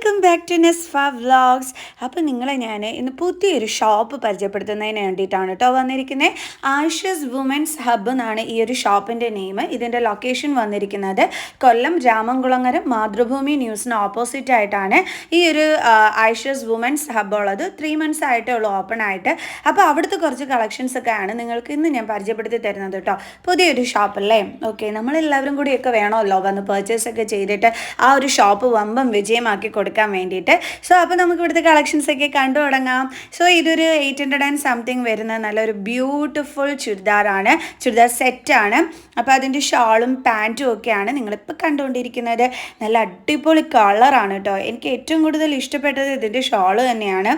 Welcome back to നെസ്ഫ vlogs. അപ്പോൾ നിങ്ങളെ ഞാൻ ഇന്ന് പുതിയൊരു ഷോപ്പ് പരിചയപ്പെടുത്തുന്നതിന് വേണ്ടിയിട്ടാണ് കേട്ടോ വന്നിരിക്കുന്നത്. ആയിഷസ് വുമൻസ് ഹബ്ബ് എന്നാണ് ഈ ഒരു ഷോപ്പിൻ്റെ നെയിം. ഇതിൻ്റെ ലൊക്കേഷൻ വന്നിരിക്കുന്നത് കൊല്ലം രാമംകുളങ്ങര മാതൃഭൂമി ന്യൂസിന് ഓപ്പോസിറ്റ് ആയിട്ടാണ് ഈ ഒരു ആയിഷസ് വുമൻസ് ഹബ്ബ് ഉള്ളത്. 3 months ആയിട്ടേ ഉള്ളൂ ഓപ്പൺ ആയിട്ട്. അപ്പോൾ അവിടുത്തെ കുറച്ച് കളക്ഷൻസ് ഒക്കെയാണ് നിങ്ങൾക്ക് ഇന്ന് ഞാൻ പരിചയപ്പെടുത്തി തരുന്നത് കേട്ടോ. പുതിയൊരു ഷോപ്പല്ലേ, ഓക്കെ, നമ്മളെല്ലാവരും കൂടിയൊക്കെ വേണമല്ലോ വന്ന് പർച്ചേസ് ഒക്കെ ചെയ്തിട്ട് ആ ഒരു ഷോപ്പ് വമ്പം വിജയമാക്കി കൊടുക്കാൻ വേണ്ടിയിട്ട്. സോ അപ്പോൾ നമുക്ക് ഇവിടുത്തെ കളക്ഷൻസ് ഒക്കെ കണ്ടു തുടങ്ങാം. സോ ഇതൊരു 800 and something വരുന്ന നല്ലൊരു ബ്യൂട്ടിഫുൾ ചുരിദാറാണ്, ചുരിദാർ സെറ്റാണ്. അപ്പോൾ അതിൻ്റെ ഷാളും പാൻറ്റും ഒക്കെയാണ് നിങ്ങളിപ്പോൾ കണ്ടുകൊണ്ടിരിക്കുന്നത്. നല്ല അടിപൊളി കളറാണ് കേട്ടോ. എനിക്ക് ഏറ്റവും കൂടുതൽ ഇഷ്ടപ്പെട്ടത് ഇതിൻ്റെ ഷാള് തന്നെയാണ്.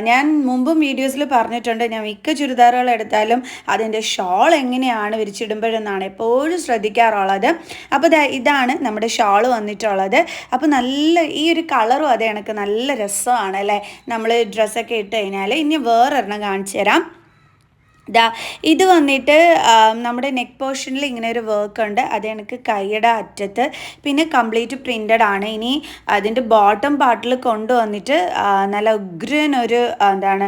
ഞാൻ മുമ്പും വീഡിയോസിൽ പറഞ്ഞിട്ടുണ്ട്, ഞാൻ മിക്ക ചുരിദാറുകൾ എടുത്താലും അതിൻ്റെ ഷാൾ എങ്ങനെയാണ് വിരിച്ചിടുമ്പോഴെന്നാണ് എപ്പോഴും ശ്രദ്ധിക്കാറുള്ളത്. അപ്പോൾ ഇതാണ് നമ്മുടെ ഷാള് വന്നിട്ടുള്ളത്. അപ്പോൾ നല്ല ഈ ഒരു കളറും അതേ കണക്ക് നല്ല രസമാണ് അല്ലേ നമ്മൾ ഡ്രസ്സൊക്കെ ഇട്ട് കഴിഞ്ഞാൽ. ഇനി വേറൊരെണ്ണം കാണിച്ചു തരാം. ഇത് വന്നിട്ട് നമ്മുടെ നെക്ക് പോർഷനിൽ ഇങ്ങനെ ഒരു വർക്ക് ഉണ്ട്, അത് എനിക്ക് കൈയുടെ അറ്റത്ത്, പിന്നെ കംപ്ലീറ്റ് പ്രിൻ്റഡ് ആണ്. ഇനി അതിൻ്റെ ബോട്ടം പാർട്ടിൽ കൊണ്ടുവന്നിട്ട് നല്ല ഉഗ്രൻ ഒരു എന്താണ്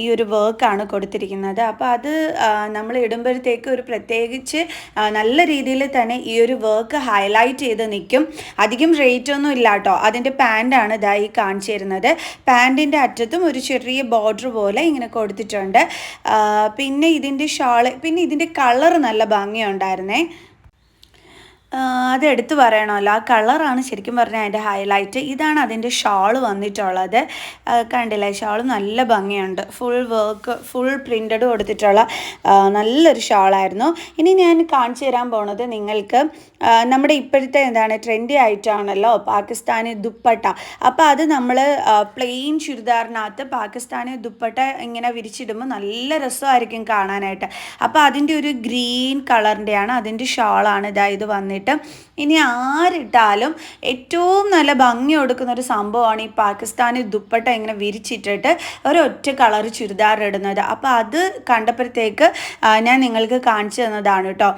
ഈ ഒരു വർക്കാണ് കൊടുത്തിരിക്കുന്നത്. അപ്പോൾ അത് നമ്മൾ ഇടുമ്പോഴത്തേക്ക് ഒരു പ്രത്യേകിച്ച് നല്ല രീതിയിൽ തന്നെ ഈ ഒരു വർക്ക് ഹൈലൈറ്റ് ചെയ്ത് നിൽക്കും. അധികം റേറ്റ് ഒന്നും ഇല്ല കേട്ടോ. അതിൻ്റെ പാൻറ്റാണ് ഈ കാണിച്ചു തരുന്നത്. പാൻറ്റിൻ്റെ അറ്റത്തും ഒരു ചെറിയ ബോർഡർ പോലെ ഇങ്ങനെ കൊടുത്തിട്ടുണ്ട്. പിന്നെ ഇതിൻ്റെ ഷാള്, പിന്നെ ഇതിൻ്റെ കളർ നല്ല ഭംഗിയുണ്ടായിരുന്നേ. അത് എടുത്തു പറയണമല്ലോ, ആ കളറാണ് ശരിക്കും പറഞ്ഞാൽ അതിൻ്റെ ഹൈലൈറ്റ്. ഇതാണ് അതിൻ്റെ ഷാള് വന്നിട്ടുള്ളത്. കണ്ടില്ലേ, ഷാള് നല്ല ഭംഗിയുണ്ട്. ഫുൾ വർക്ക്, ഫുൾ പ്രിൻ്റഡ് കൊടുത്തിട്ടുള്ള നല്ലൊരു ഷാളായിരുന്നു. ഇനി ഞാൻ കാണിച്ചു തരാൻ പോണത് നിങ്ങൾക്ക് നമ്മുടെ ഇപ്പോഴത്തെ എന്താണ് ട്രെൻഡി ആയിട്ടാണല്ലോ പാകിസ്ഥാനി ദുപ്പട്ട. അപ്പോൾ അത് നമ്മൾ പ്ലെയിൻ ചുരിദാറിനകത്ത് പാകിസ്ഥാനി ദുപ്പട്ട ഇങ്ങനെ വിരിച്ചിടുമ്പോൾ നല്ല രസമായിരിക്കും കാണാനായിട്ട്. അപ്പോൾ അതിൻ്റെ ഒരു ഗ്രീൻ കളറിൻ്റെയാണ് അതിൻ്റെ ഷാളാണ് ഇത് വന്നിട്ട്. ഇനി ആരിട്ടാലും ഏറ്റവും നല്ല ഭംഗി കൊടുക്കുന്ന ഒരു സംഭവമാണ് ഈ പാകിസ്ഥാനി ദുപ്പട്ട ഇങ്ങനെ വിരിച്ചിട്ടിട്ട് ഒരൊറ്റ കളർ ചുരിദാർ ഇടുന്നത്. അപ്പോൾ അത് കണ്ടപ്പോഴത്തേക്ക് ഞാൻ നിങ്ങൾക്ക് കാണിച്ചു തന്നതാണ് കേട്ടോ.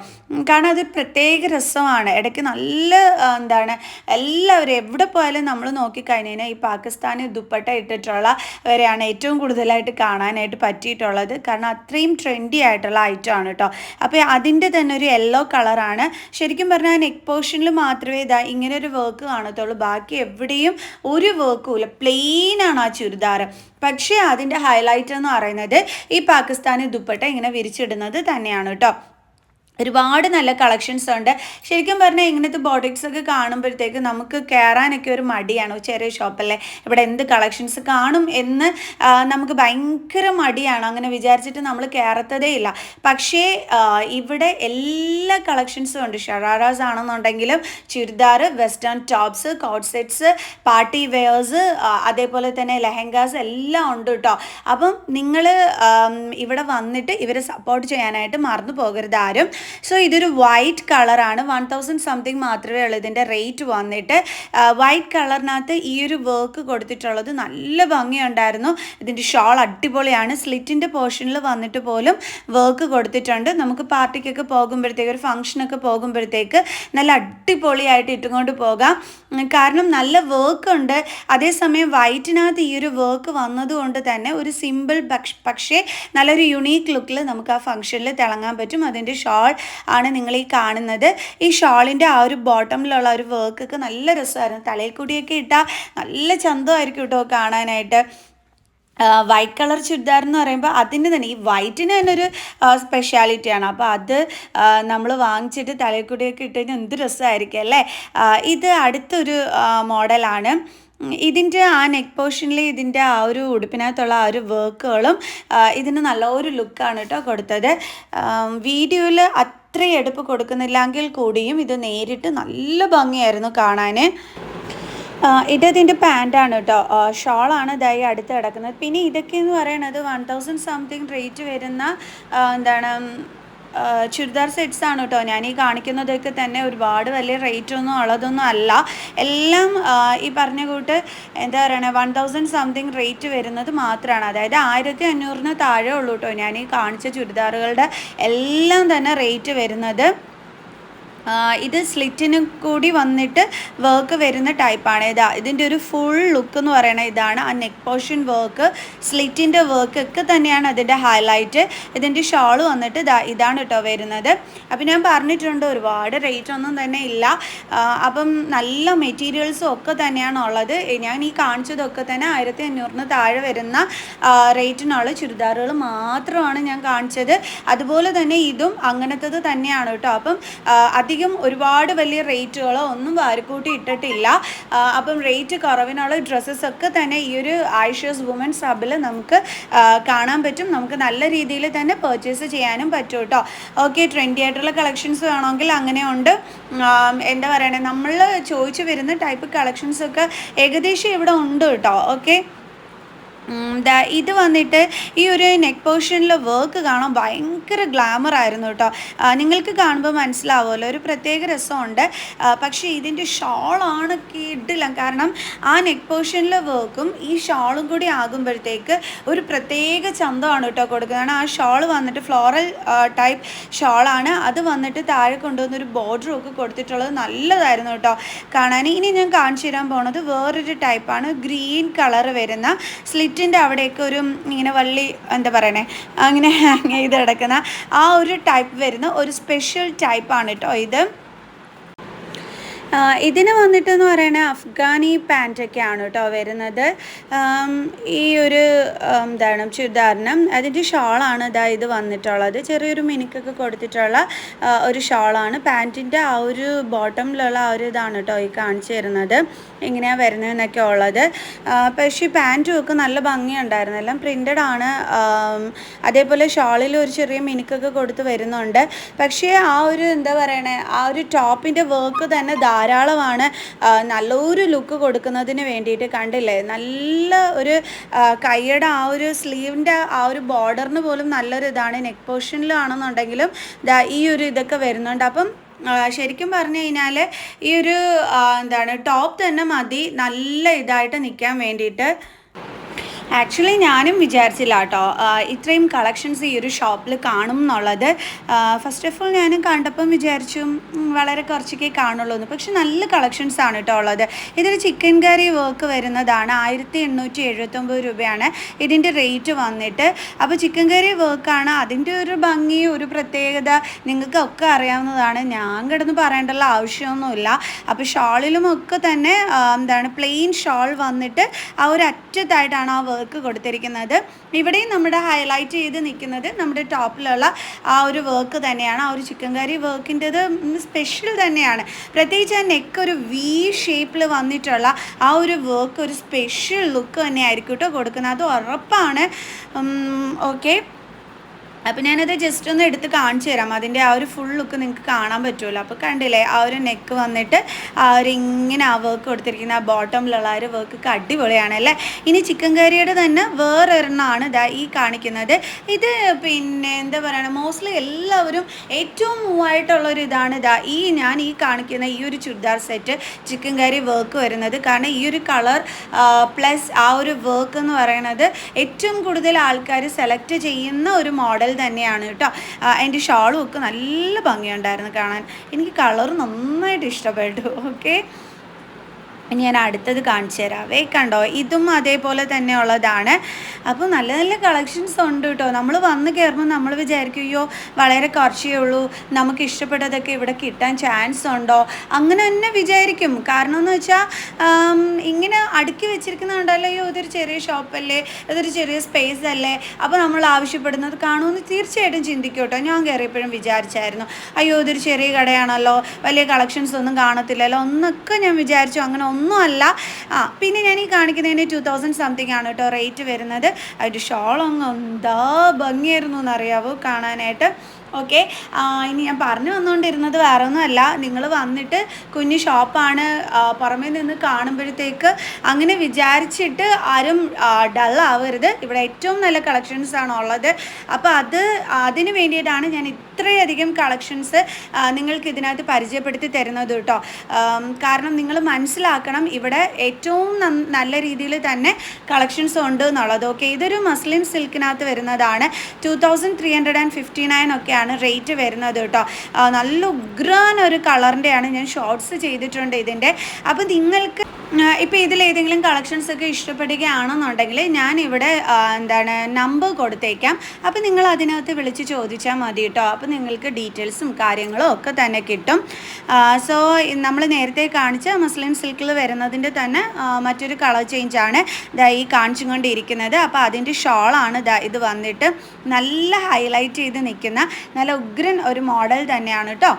കാരണം അത് പ്രത്യേക രസമാണ്. ഇടയ്ക്ക് നല്ല എന്താണ് എല്ലാവരും എവിടെ പോയാലും നമ്മൾ നോക്കിക്കഴിഞ്ഞാൽ ഈ പാകിസ്ഥാനി ദുപ്പട്ട ഇട്ടിട്ടുള്ളവരെയാണ് ഏറ്റവും കൂടുതലായിട്ട് കാണാനായിട്ട് പറ്റിയിട്ടുള്ളത്. കാരണം അത്രയും ട്രെൻഡി ആയിട്ടുള്ള ഐറ്റമാണ് കേട്ടോ. അപ്പോൾ അതിൻ്റെ തന്നെ ഒരു യെല്ലോ കളറാണ്. ശരിക്കും പറഞ്ഞാൽ നെക്ക് പോർഷനിൽ മാത്രമേ ഇങ്ങനെ ഒരു വർക്ക് കാണത്തുള്ളൂ. ബാക്കി എവിടെയും ഒരു വർക്കും ഇല്ല, പ്ലെയിൻ ആണ് ആ ചുരിദാർ. പക്ഷേ അതിൻ്റെ ഹൈലൈറ്റ് എന്ന് പറയുന്നത് ഈ പാകിസ്ഥാനി ദുപ്പട്ട ഇങ്ങനെ വിരിച്ചിടുന്നത് തന്നെയാണ് കേട്ടോ. ഒരുപാട് നല്ല കളക്ഷൻസ് ഉണ്ട്. ശരിക്കും പറഞ്ഞാൽ ഇങ്ങനത്തെ ബോട്ടിക്സ് ഒക്കെ കാണുമ്പോഴത്തേക്ക് നമുക്ക് കയറാനൊക്കെ ഒരു മടിയാണ്. ചെറിയ ഷോപ്പല്ലേ, ഇവിടെ എന്ത് കളക്ഷൻസ് കാണും എന്ന് നമുക്ക് ഭയങ്കര മടിയാണ്. അങ്ങനെ വിചാരിച്ചിട്ട് നമ്മൾ കയറത്തതേ ഇല്ല. പക്ഷേ ഇവിടെ എല്ലാ കളക്ഷൻസും ഉണ്ട്. ഷറാറാസ് ആണെന്നുണ്ടെങ്കിലും churidar, western tops, coat sets, party wears, അതേപോലെ തന്നെ ലെഹങ്കാസ് എല്ലാം ഉണ്ട് കേട്ടോ. അപ്പം നിങ്ങൾ ഇവിടെ വന്നിട്ട് ഇവരെ സപ്പോർട്ട് ചെയ്യാനായിട്ട് മറന്നു പോകരുത് ആരും. സോ ഇതൊരു വൈറ്റ് കളറാണ്. 1000 something മാത്രമേ ഉള്ളൂ ഇതിൻ്റെ റേറ്റ് വന്നിട്ട്. വൈറ്റ് കളറിനകത്ത് ഈ ഒരു വർക്ക് കൊടുത്തിട്ടുള്ളത് നല്ല ഭംഗിയുണ്ടായിരുന്നു. ഇതിൻ്റെ ഷാൾ അടിപൊളിയാണ്. സ്ലിറ്റിൻ്റെ പോർഷനിൽ വന്നിട്ട് പോലും വർക്ക് കൊടുത്തിട്ടുണ്ട്. നമുക്ക് പാർട്ടിക്കൊക്കെ പോകുമ്പോഴത്തേക്ക്, ഒരു ഫംഗ്ഷനൊക്കെ പോകുമ്പോഴത്തേക്ക് നല്ല അടിപൊളിയായിട്ട് ഇട്ടുകൊണ്ട് പോകാം. കാരണം നല്ല വർക്ക് ഉണ്ട്. അതേസമയം വൈറ്റിനകത്ത് ഈ ഒരു വർക്ക് വന്നതുകൊണ്ട് തന്നെ ഒരു സിമ്പിൾ പക്ഷേ നല്ലൊരു യുണീക്ക് ലുക്കിൽ നമുക്ക് ആ ഫംഗ്ഷനിൽ തിളങ്ങാൻ പറ്റും. അതിൻ്റെ ഷാൾ ആണ് നിങ്ങൾ ഈ കാണുന്നത്. ഈ ഷാളിൻ്റെ ആ ഒരു ബോട്ടമിലുള്ള ഒരു വർക്കൊക്കെ നല്ല രസമായിരുന്നു. തലയിൽ കൂടിയൊക്കെ ഇട്ടാൽ നല്ല ചന്തമായിരിക്കും കേട്ടോ കാണാനായിട്ട്. വൈറ്റ് കളർ ചുരിദാർ എന്ന് പറയുമ്പോൾ അതിന് തന്നെ ഈ വൈറ്റിന് തന്നെ ഒരു സ്പെഷ്യാലിറ്റിയാണ്. അപ്പോൾ അത് നമ്മൾ വാങ്ങിച്ചിട്ട് തലയിൽ കൂടിയൊക്കെ ഇട്ട് കഴിഞ്ഞാൽ എന്ത് രസമായിരിക്കും അല്ലേ. ഇത് അടുത്തൊരു മോഡലാണ്. ഇതിൻ്റെ ആ നെക്ക് പോർഷനിൽ ഇതിൻ്റെ ആ ഒരു ഉടുപ്പിനകത്തുള്ള ആ ഒരു വർക്കുകളും ഇതിന് നല്ലൊരു ലുക്കാണ് കേട്ടോ കൊടുത്തത്. വീഡിയോയിൽ അത്രയും എടുപ്പ് കൊടുക്കുന്നില്ലെങ്കിൽ കൂടിയും ഇത് നേരിട്ട് നല്ല ഭംഗിയായിരുന്നു കാണാൻ. ഇതിൻ്റെ പാൻറ്റാണ് കേട്ടോ. ഷോളാണ് അടുത്ത് കിടക്കുന്നത്. പിന്നെ ഇതൊക്കെ എന്ന് പറയുന്നത് 1000 something റേറ്റ് വരുന്ന എന്താണ് ചുരിദാർ സെറ്റ്സ് ആണ് കേട്ടോ. ഞാൻ ഈ കാണിക്കുന്നതൊക്കെ തന്നെ ഒരുപാട് വലിയ റേറ്റൊന്നും ഉള്ളതൊന്നും അല്ല. എല്ലാം ഈ പറഞ്ഞ കൂട്ട് എന്താ പറയണേ 1000 something റേറ്റ് വരുന്നത് മാത്രമാണ്. അതായത് 1500 താഴെ ഉള്ളൂ കേട്ടോ ഞാൻ ഈ കാണിച്ച ചുരിദാറുകളുടെ എല്ലാം തന്നെ റേറ്റ് വരുന്നത്. ഇത് സ്ലിറ്റിനും കൂടി വന്നിട്ട് വർക്ക് വരുന്ന ടൈപ്പാണ്. ഇതിൻ്റെ ഒരു ഫുൾ ലുക്ക് എന്ന് പറയുന്നത് ഇതാണ്. ആ നെക്ക് പോർഷൻ വർക്ക്, സ്ലിറ്റിൻ്റെ വർക്ക് ഒക്കെ തന്നെയാണ് അതിൻ്റെ ഹൈലൈറ്റ്. ഇതിൻ്റെ ഷോൾ വന്നിട്ട് ഇതാണ് കേട്ടോ വരുന്നത്. അപ്പം ഞാൻ പറഞ്ഞിട്ടുണ്ട് ഒരുപാട് റേറ്റ് ഒന്നും തന്നെ ഇല്ല. അപ്പം നല്ല മെറ്റീരിയൽസും ഒക്കെ തന്നെയാണ് ഉള്ളത്. ഞാൻ ഈ കാണിച്ചതൊക്കെ തന്നെ 1500 താഴെ വരുന്ന റേറ്റിനുള്ള ചുരിദാറുകൾ മാത്രമാണ് ഞാൻ കാണിച്ചത്. അതുപോലെ തന്നെ ഇതും അങ്ങനത്തത് തന്നെയാണ് കേട്ടോ. അപ്പം അധികം ഒരുപാട് വലിയ റേറ്റുകളോ ഒന്നും വാരിക്കൂട്ടി ഇട്ടിട്ടില്ല. അപ്പം റേറ്റ് കുറവിനുള്ള ഡ്രസ്സസൊക്കെ തന്നെ ഈ ഒരു ആയിഷേഴ്സ് വുമൻസ് ഹബിൽ നമുക്ക് കാണാൻ പറ്റും. നമുക്ക് നല്ല രീതിയിൽ തന്നെ പർച്ചേസ് ചെയ്യാനും പറ്റും കേട്ടോ. ഓക്കെ, ട്രെൻഡി ആയിട്ടുള്ള കളക്ഷൻസ് വേണമെങ്കിൽ അങ്ങനെയുണ്ട്. എന്താ പറയണേ, നമ്മൾ ചോദിച്ചു വരുന്ന ടൈപ്പ് കളക്ഷൻസൊക്കെ ഏകദേശം ഇവിടെ ഉണ്ട് കേട്ടോ. ഓക്കെ, ഇത് വന്നിട്ട് ഈ ഒരു നെക്ക് പോർഷനിൽ വർക്ക് കാണാൻ ഭയങ്കര ഗ്ലാമർ ആയിരുന്നു കേട്ടോ. നിങ്ങൾക്ക് കാണുമ്പോൾ മനസ്സിലാവുമല്ലോ, ഒരു പ്രത്യേക രസമുണ്ട്. പക്ഷേ ഇതിൻ്റെ ഷോളാണ് കിടിലം. കാരണം ആ നെക്ക് പോർഷനിലെ വർക്കും ഈ ഷോളും കൂടി ആകുമ്പോഴത്തേക്ക് ഒരു പ്രത്യേക ചന്തമാണ് കേട്ടോ കൊടുക്കുന്നത്. ആ ഷോൾ വന്നിട്ട് ഫ്ലോറൽ ടൈപ്പ് ഷോളാണ്. അത് വന്നിട്ട് താഴെ കൊണ്ടുവന്നൊരു ബോർഡറും ഒക്കെ കൊടുത്തിട്ടുള്ളത് നല്ലതായിരുന്നു കേട്ടോ കാണാൻ. ഇനി ഞാൻ കാണിച്ചു തരാൻ പോണത് വേറൊരു ടൈപ്പാണ്. ഗ്രീൻ കളർ വരുന്ന സ്ലിറ്റിൻ്റെ അവിടെയൊക്കെ ഒരു ഇങ്ങനെ വള്ളി എന്താ പറയണേ അങ്ങനെ ഹാങ് ചെയ്ത് കിടക്കുന്ന ആ ഒരു ടൈപ്പ് വരുന്ന ഒരു സ്പെഷ്യൽ ടൈപ്പാണ് കേട്ടോ ഇത്. ഇതിന് വന്നിട്ടെന്ന് പറയുന്നത് അഫ്ഗാനി പാൻറ്റൊക്കെയാണ് കേട്ടോ വരുന്നത്. ഈ ഒരു എന്താണ് ചുരിദാറിന് അതിൻ്റെ ഷോളാണ് ഇത് വന്നിട്ടുള്ളത്. ചെറിയൊരു മിനുക്കൊക്കെ കൊടുത്തിട്ടുള്ള ഒരു ഷോളാണ്. പാൻറ്റിൻ്റെ ആ ഒരു ബോട്ടമിലുള്ള ആ ഒരു ഇതാണ് കേട്ടോ ഈ കാണിച്ചു തരുന്നത്, എങ്ങനെയാണ് വരുന്നതെന്നൊക്കെ ഉള്ളത്. പക്ഷേ പാൻറ്റും ഒക്കെ നല്ല ഭംഗിയുണ്ടായിരുന്നു, എല്ലാം പ്രിൻ്റഡ് ആണ്. അതേപോലെ ഷോളിൽ ഒരു ചെറിയ മിനുക്കൊക്കെ കൊടുത്ത് വരുന്നുണ്ട്. പക്ഷേ ആ ഒരു എന്താ പറയണേ, ആ ഒരു ടോപ്പിൻ്റെ വർക്ക് തന്നെ ധാരാളമാണ് നല്ലൊരു ലുക്ക് കൊടുക്കുന്നതിന് വേണ്ടിയിട്ട്. കണ്ടില്ലേ, നല്ല ഒരു കൈയുടെ ആ ഒരു സ്ലീവിൻ്റെ ആ ഒരു ബോർഡറിന് പോലും നല്ലൊരു ഇതാണ്. നെക്ക് പോർഷനിലാണെന്നുണ്ടെങ്കിലും ഈ ഒരു ഇതൊക്കെ വരുന്നുണ്ട്. അപ്പം ശരിക്കും പറഞ്ഞു കഴിഞ്ഞാൽ ഈ ഒരു എന്താണ് ടോപ്പ് തന്നെ മതി നല്ല ഇതായിട്ട് നിൽക്കാൻ വേണ്ടിയിട്ട്. ആക്ച്വലി ഞാനും വിചാരിച്ചില്ല കേട്ടോ ഇത്രയും കളക്ഷൻസ് ഈ ഒരു ഷോപ്പിൽ കാണും എന്നുള്ളത്. ഫസ്റ്റ് ഓഫ് ഓൾ ഞാനും കണ്ടപ്പം വിചാരിച്ചു വളരെ കുറച്ചൊക്കെ കാണുള്ളൂ എന്ന്. പക്ഷെ നല്ല കളക്ഷൻസ് ആണ് കേട്ടോ ഉള്ളത്. ഇതൊരു ചിക്കൻ കറി വർക്ക് വരുന്നതാണ്. 1879 രൂപയാണ് ഇതിൻ്റെ റേറ്റ് വന്നിട്ട്. അപ്പോൾ ചിക്കൻ കറി വർക്കാണ്, അതിൻ്റെ ഒരു ഭംഗി ഒരു പ്രത്യേകത നിങ്ങൾക്കൊക്കെ അറിയാവുന്നതാണ്. ഞാൻ കിടന്ന് പറയേണ്ടുള്ള ആവശ്യമൊന്നുമില്ല. അപ്പോൾ ഷോളിലും ഒക്കെ തന്നെ എന്താണ് പ്ലെയിൻ ഷോൾ വന്നിട്ട് ആ ഒരു അറ്റത്തായിട്ടാണ് ആ വർക്ക് കൊടുത്തിരിക്കുന്നത്. ഇവിടെയും നമ്മുടെ ഹൈലൈറ്റ് ചെയ്ത് നിൽക്കുന്നത് നമ്മുടെ ടോപ്പിലുള്ള ആ ഒരു വർക്ക് തന്നെയാണ്. ആ ഒരു ചിക്കൻ കറി വർക്കിൻ്റെത് സ്പെഷ്യൽ തന്നെയാണ്. പ്രത്യേകിച്ച് ആ നെക്ക് ഒരു വി ഷേപ്പിൽ വന്നിട്ടുള്ള ആ ഒരു വർക്ക് ഒരു സ്പെഷ്യൽ ലുക്ക് തന്നെയായിരിക്കും കേട്ടോ കൊടുക്കുന്നത്, അത് ഉറപ്പാണ്. ഓക്കെ, അപ്പോൾ ഞാനത് ജസ്റ്റ് ഒന്ന് എടുത്ത് കാണിച്ചു തരാം. അതിൻ്റെ ആ ഒരു ഫുൾ ലുക്ക് നിങ്ങൾക്ക് കാണാൻ പറ്റുമല്ലോ. അപ്പോൾ കണ്ടില്ലേ, ആ ഒരു നെക്ക് വന്നിട്ട് ആ ഒരു ഇങ്ങനെ ആ വർക്ക് കൊടുത്തിരിക്കുന്ന ആ ബോട്ടമിലുള്ള ആ ഒരു വർക്ക് അടിപൊളിയാണ് അല്ലേ. ഇനി ചിക്കൻ കറിയുടെ തന്നെ വേറൊരെണ്ണമാണ് ഈ കാണിക്കുന്നത്. ഇത് പിന്നെ എന്താ പറയുക, മോസ്റ്റ്ലി എല്ലാവരും ഏറ്റവും മൂവായിട്ടുള്ളൊരു ഇതാണ് ഞാൻ ഈ കാണിക്കുന്ന ഈ ഒരു ചുരിദാർ സെറ്റ് ചിക്കൻ കറി വർക്ക് വരുന്നത്. കാരണം ഈ ഒരു കളർ പ്ലസ് ആ ഒരു വർക്ക് എന്ന് പറയുന്നത് ഏറ്റവും കൂടുതൽ ആൾക്കാർ സെലക്ട് ചെയ്യുന്ന ഒരു മോഡൽ തന്നെയാണ് കേട്ടോ. എൻ്റെ ഷാളും ഒക്കെ നല്ല ഭംഗിയുണ്ടായിരുന്നു കാണാൻ. എനിക്ക് കളർ നന്നായിട്ട് ഇഷ്ടപ്പെട്ടു. ഓക്കെ, ഞാൻ അടുത്തത് കാണിച്ചു തരാവേ. കണ്ടോ, ഇതും അതേപോലെ തന്നെ ഉള്ളതാണ്. അപ്പോൾ നല്ല നല്ല കളക്ഷൻസ് ഉണ്ട് കേട്ടോ. നമ്മൾ വന്ന് കയറുമ്പോൾ നമ്മൾ വിചാരിക്കും അയ്യോ വളരെ കുറച്ചേ ഉള്ളൂ, നമുക്ക് ഇഷ്ടപ്പെട്ടതൊക്കെ ഇവിടെ കിട്ടാൻ ചാൻസ് ഉണ്ടോ, അങ്ങനെ തന്നെ വിചാരിക്കും. കാരണം എന്ന് വെച്ചാൽ ഇങ്ങനെ അടുക്കി വെച്ചിരിക്കുന്നുണ്ടല്ലോ, അയ്യോ ഇതൊരു ചെറിയ ഷോപ്പല്ലേ, ഇതൊരു ചെറിയ സ്പേസ് അല്ലേ, അപ്പോൾ നമ്മൾ ആവശ്യപ്പെടുന്നത് കാണുമെന്ന് തീർച്ചയായിട്ടും ചിന്തിക്കും കേട്ടോ. ഞാൻ കയറിയപ്പോഴും വിചാരിച്ചായിരുന്നു അയ്യോ ഇതൊരു ചെറിയ കടയാണല്ലോ, വലിയ കളക്ഷൻസ് ഒന്നും കാണത്തില്ലല്ലോ എന്നൊക്കെ ഞാൻ വിചാരിച്ചു. അങ്ങനെ ഒന്നുമല്ല. പിന്നെ ഞാൻ ഈ കാണിക്കുന്നതിന് 2000 സംതിങ് ആണ് കേട്ടോ റേറ്റ് വരുന്നത്. അതിൻ്റെ ഷോളൊന്നും എന്താ ഭംഗിയായിരുന്നു എന്നറിയാവോ കാണാനായിട്ട്. ഓക്കെ, ഇനി ഞാൻ പറഞ്ഞു വന്നുകൊണ്ടിരുന്നത് വേറെ ഒന്നുമല്ല, നിങ്ങൾ വന്നിട്ട് കുഞ്ഞു ഷോപ്പാണ് പുറമേ നിന്ന് കാണുമ്പോഴത്തേക്ക് അങ്ങനെ വിചാരിച്ചിട്ട് ആരും ഡള്ളാവരുത്. ഇവിടെ ഏറ്റവും നല്ല കളക്ഷൻസാണ് ഉള്ളത്. അപ്പോൾ അതിന് വേണ്ടിയിട്ടാണ് ഞാൻ ഇത്രയധികം കളക്ഷൻസ് നിങ്ങൾക്ക് ഇതിനകത്ത് പരിചയപ്പെടുത്തി തരുന്നത് കേട്ടോ. കാരണം നിങ്ങൾ മനസ്സിലാക്കണം ഇവിടെ ഏറ്റവും നല്ല രീതിയിൽ തന്നെ കളക്ഷൻസ് ഉണ്ട് എന്നുള്ളത്. ഓക്കെ, ഇതൊരു മസ്ലിൻ സിൽക്കിനകത്ത് വരുന്നതാണ്. 2359 ഒക്കെയാണ് ആണ് റേറ്റ് വരുന്നത് കേട്ടോ. നല്ല ഉഗ്രാൻ ഒരു കളറിൻ്റെയാണ്, ഞാൻ ഷോർട്സ് ചെയ്തിട്ടുണ്ട് ഇതിൻ്റെ. അപ്പോൾ നിങ്ങൾക്ക് ഇപ്പോൾ ഇതിലേതെങ്കിലും കളക്ഷൻസ് ഒക്കെ ഇഷ്ടപ്പെടുകയാണെന്നുണ്ടെങ്കിൽ ഞാനിവിടെ നമ്പർ കൊടുത്തേക്കാം. അപ്പോൾ നിങ്ങൾ അതിനകത്ത് വിളിച്ച് ചോദിച്ചാൽ മതി കേട്ടോ. അപ്പോൾ നിങ്ങൾക്ക് ഡീറ്റെയിൽസും കാര്യങ്ങളും ഒക്കെ തന്നെ കിട്ടും. സോ നമ്മൾ നേരത്തെ കാണിച്ച മുസ്ലിം സിൽക്കിൽ വരുന്നതിൻ്റെ തന്നെ മറ്റൊരു കളർ ചേഞ്ചാണ് ഈ കാണിച്ചുകൊണ്ടിരിക്കുന്നത്. അപ്പോൾ അതിൻ്റെ ഷോളാണ് ഇത് വന്നിട്ട് നല്ല ഹൈലൈറ്റ് ചെയ്ത് നിൽക്കുന്ന നല്ല ഉഗ്രൻ ഒരു മോഡൽ തന്നെയാണ് കേട്ടോ.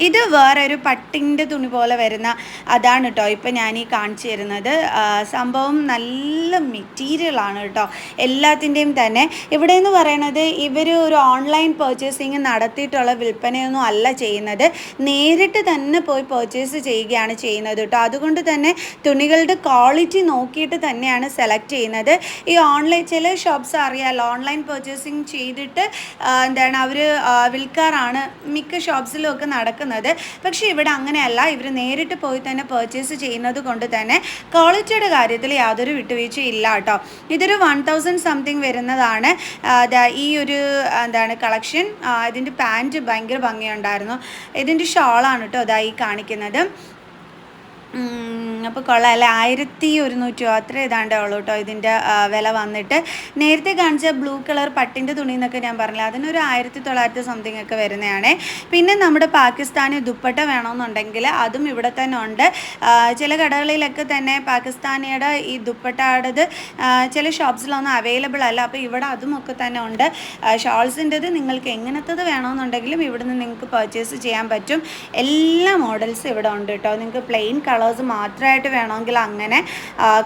ഇത് വേറൊരു പട്ടിൻ്റെ തുണി പോലെ വരുന്ന അതാണ് കേട്ടോ ഇപ്പം ഞാൻ ഈ കാണിച്ചു തരുന്നത്. സംഭവം നല്ല മെറ്റീരിയലാണ് കേട്ടോ എല്ലാത്തിൻ്റെയും തന്നെ. ഇവിടെ എന്ന് പറയണത് ഇവർ ഒരു ഓൺലൈൻ പർച്ചേസിങ് നടത്തിയിട്ടുള്ള വിൽപ്പനയൊന്നും അല്ല ചെയ്യുന്നത്, നേരിട്ട് തന്നെ പോയി പർച്ചേസ് ചെയ്യുകയാണ് ചെയ്യുന്നത് കേട്ടോ. അതുകൊണ്ട് തന്നെ തുണികളുടെ ക്വാളിറ്റി നോക്കിയിട്ട് തന്നെയാണ് സെലക്ട് ചെയ്യുന്നത്. ഈ ഓൺലൈൻ ചില ഷോപ്സ് അറിയാമല്ലോ, ഓൺലൈൻ പർച്ചേസിങ് ചെയ്തിട്ട് അവർ വിൽക്കാറാണ് മിക്ക ഷോപ്സിലും ഒക്കെ നടക്കുന്നത്. പക്ഷേ ഇവിടെ അങ്ങനെയല്ല, ഇവർ നേരിട്ട് പോയി തന്നെ പർച്ചേസ് ചെയ്യുന്നത് കൊണ്ട് തന്നെ ക്വാളിറ്റിയുടെ കാര്യത്തിൽ യാതൊരു വിട്ടുവീഴ്ചയും ഇല്ല കേട്ടോ. ഇതൊരു 1000 സംതിങ് വരുന്നതാണ് ഈ ഒരു കളക്ഷൻ. ഇതിൻ്റെ പാൻറ്റ് ഭയങ്കര ഭംഗിയുണ്ടായിരുന്നു. ഇതിൻ്റെ ഷോളാണ് കേട്ടോ ഈ കാണിക്കുന്നത്. അപ്പോൾ കൊള്ളാം അല്ലേ, 1100 അത്ര ഏതാണ്ടേ ഉള്ളൂ കേട്ടോ ഇതിൻ്റെ വില വന്നിട്ട്. നേരത്തെ കാണിച്ച ബ്ലൂ കളർ പട്ടിൻ്റെ തുണി എന്നൊക്കെ ഞാൻ പറഞ്ഞില്ല, അതിനൊരു 1900 സംതിങ് ഒക്കെ വരുന്നതാണ്. പിന്നെ നമ്മുടെ പാകിസ്ഥാനി ദുപ്പട്ട വേണമെന്നുണ്ടെങ്കിൽ അതും ഇവിടെ തന്നെ ഉണ്ട്. ചില കടകളിലൊക്കെ തന്നെ പാകിസ്ഥാനിയുടെ ഈ ദുപ്പട്ടയുടേത് ചില ഷോപ്സിലൊന്നും അവൈലബിൾ അല്ല. അപ്പോൾ ഇവിടെ അതും ഒക്കെ തന്നെ ഉണ്ട്. ഷോൾസിൻ്റെത് നിങ്ങൾക്ക് എങ്ങനത്തത് വേണമെന്നുണ്ടെങ്കിലും ഇവിടെ നിന്ന് നിങ്ങൾക്ക് പർച്ചേസ് ചെയ്യാൻ പറ്റും. എല്ലാ മോഡൽസും ഇവിടെ ഉണ്ട് കേട്ടോ. നിങ്ങൾക്ക് പ്ലെയിൻ കളേഴ്സ് മാത്രമായിട്ട് വേണമെങ്കിൽ അങ്ങനെ,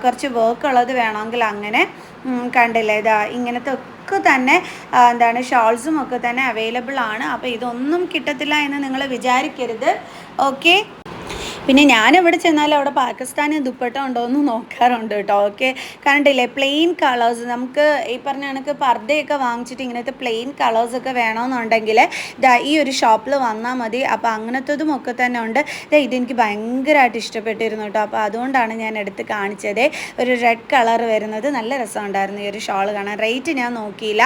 കുറച്ച് വർക്ക് ഉള്ളത് വേണമെങ്കിൽ അങ്ങനെ. കണ്ടില്ലേ, ഇങ്ങനത്തെ ഒക്കെ തന്നെ ഷോൾസും ഒക്കെ തന്നെ അവൈലബിൾ ആണ്. അപ്പോൾ ഇതൊന്നും കിട്ടത്തില്ല എന്ന് നിങ്ങൾ വിചാരിക്കരുത്. ഓക്കെ, പിന്നെ ഞാനെവിടെ ചെന്നാലും അവിടെ പാകിസ്ഥാനി ദുപ്പട്ട ഉണ്ടോ എന്ന് നോക്കാറുണ്ട് കേട്ടോ. ഓക്കെ, കണ്ടില്ലേ പ്ലെയിൻ കളേഴ്സ്, നമുക്ക് ഈ പറഞ്ഞ കണക്ക് പർദ്ദയൊക്കെ വാങ്ങിച്ചിട്ട് ഇങ്ങനത്തെ പ്ലെയിൻ കളേഴ്സൊക്കെ വേണമെന്നുണ്ടെങ്കിൽ ഈ ഒരു ഷോപ്പിൽ വന്നാൽ മതി. അപ്പോൾ അങ്ങനത്തതും ഒക്കെ തന്നെ ഉണ്ട്. ഇതെനിക്ക് ഭയങ്കരമായിട്ട് ഇഷ്ടപ്പെട്ടിരുന്നു കേട്ടോ. അപ്പോൾ അതുകൊണ്ടാണ് ഞാൻ എടുത്ത് കാണിച്ചത്. ഒരു റെഡ് കളർ വരുന്നത് നല്ല രസമുണ്ടായിരുന്നു ഈ ഒരു ഷോൾ കാണാൻ. റേറ്റ് ഞാൻ നോക്കിയില്ല.